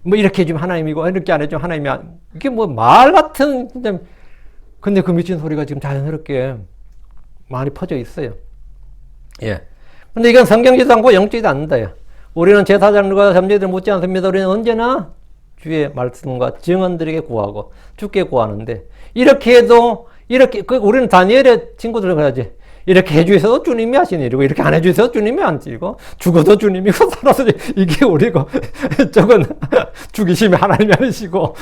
뭐 이렇게 해주면 하나님이고, 이렇게 안 해주면 하나님이, 이게 뭐 말 같은, 근데 그 미친 소리가 지금 자연스럽게 많이 퍼져 있어요. 예. 근데 이건 성경지도 않고 영적이도 않는다. 우리는 제사장들과 점쟁이들 묻지 않습니다. 우리는 언제나 주의 말씀과 증언들에게 구하고 주께 구하는데, 이렇게 해도 우리는 다니엘의 친구들은 그러지. 이렇게 해주셔도 주님이 하신 일이고, 이렇게 안 해주셔도 주님이 안 지고, 죽어도 주님이고, 살아서 이게 우리고, 저건 죽이시면 하나님이 아니시고,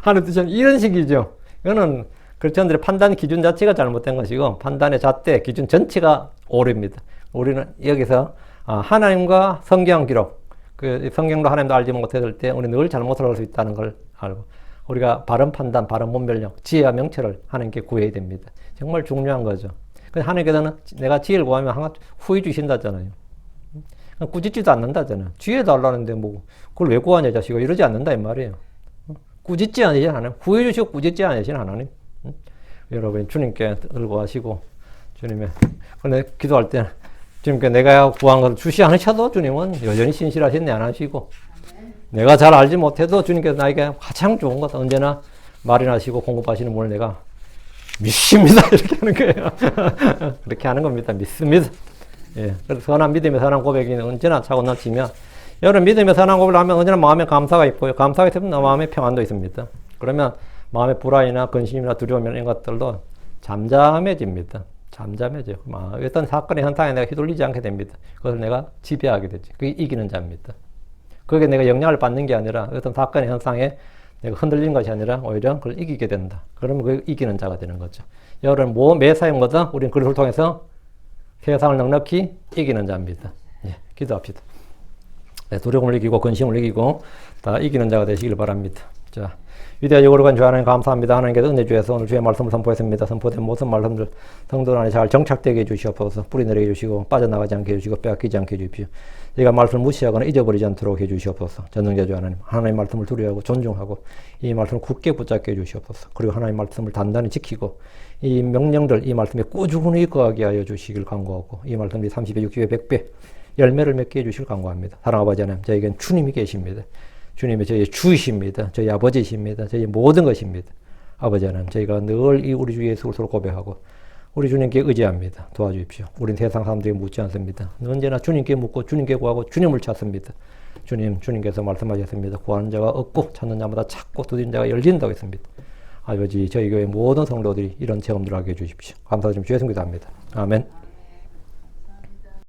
하는 뜻이 이런 식이죠. 이거는 크리스천들의 판단 기준 자체가 잘못된 것이고, 판단의 잣대, 기준 전체가 오류입니다. 우리는 여기서 하나님과 성경 기록, 그 성경도 하나님도 알지 못했을 때 우리 늘 잘못을 할 수 있다는 걸 알고, 우리가 바른 판단, 바른 분별력, 지혜와 명철을 하나님께 구해야 됩니다. 정말 중요한 거죠. 근데 하나님께서는 내가 지혜를 구하면 항상 후히 주신다잖아요. 꾸짖지도 않는다잖아요. 지혜 달라는데 뭐 그걸 왜 구하냐 자식아, 이러지 않는다 이 말이에요. 꾸짖지 않으신 하나님, 후히 주시고 꾸짖지 않으신 하나님. 여러분 주님께 들고 가시고 주님의 근데 기도할 때 주님께 내가 구한 것을 주시 않으셔도 주님은 여전히 신실하신데 안 하시고 내가 잘 알지 못해도 주님께서 나에게 가장 좋은 것 언제나 마련하시고 공급하시는 분을 내가 믿습니다. 이렇게 하는 거예요. 그렇게 하는 겁니다. 믿습니다. 예. 그래서 선한 믿음의 선한 고백이 언제나 차고 넘치면 여러분 믿음의 선한 고백을 하면 언제나 마음에 감사가 있고요. 감사가 있으면 마음에 평안도 있습니다. 그러면 마음의 불안이나 근심이나 두려움이나 이런 것들도 잠잠해집니다. 잠잠해져요. 어떤 사건의 현상에 내가 휘둘리지 않게 됩니다. 그것을 내가 지배하게 되지. 그게 이기는 자입니다. 그게 내가 영향을 받는 게 아니라 어떤 사건의 현상에 내가 흔들리는 것이 아니라 오히려 그걸 이기게 된다. 그러면 그게 이기는 자가 되는 거죠. 여러분 매사역마다 우리는 그것을 통해서 세상을 넉넉히 이기는 자입니다. 예, 기도합시다. 네, 두려움을 이기고 근심을 이기고 다 이기는 자가 되시길 바랍니다. 자, 위대하여 거룩한 주 하나님 감사합니다. 하나님께서 은혜 주셔서 오늘 주의 말씀을 선포했습니다. 선포된 모든 말씀들 성도 안에 잘 정착되게 해주시옵소서. 뿌리 내리게 해주시고 빠져나가지 않게 해주시고 빼앗기지 않게 해주십시오. 제가 말씀을 무시하거나 잊어버리지 않도록 해주시옵소서. 전능자 주 하나님, 하나님의 말씀을 두려워하고 존중하고 이 말씀을 굳게 붙잡게 해주시옵소서. 그리고 하나님의 말씀을 단단히 지키고 이 명령들, 이 말씀에 꾸준히 거하게 하여 주시길 간구하고 이 말씀이 30배, 60배, 100배 열매를 맺게 해주시길 간구합니다. 사랑하는 아버지 하나님, 저에겐 주님이 계십니다. 주님이 저희의 주이십니다. 저희 아버지이십니다. 저희의 모든 것입니다. 아버지 하나님, 저희가 늘 이 우리 주 예수 그리스도를 고백하고 우리 주님께 의지합니다. 도와주십시오. 우린 세상 사람들이 묻지 않습니다. 언제나 주님께 묻고 주님께 구하고 주님을 찾습니다. 주님께서 말씀하셨습니다. 구하는 자가 얻고 찾는 자마다 찾고 두드리는 자가 열린다고 했습니다. 아버지, 저희 교회 모든 성도들이 이런 체험들을 하게 해주십시오. 감사드리며 주의 성기도합니다. 아멘.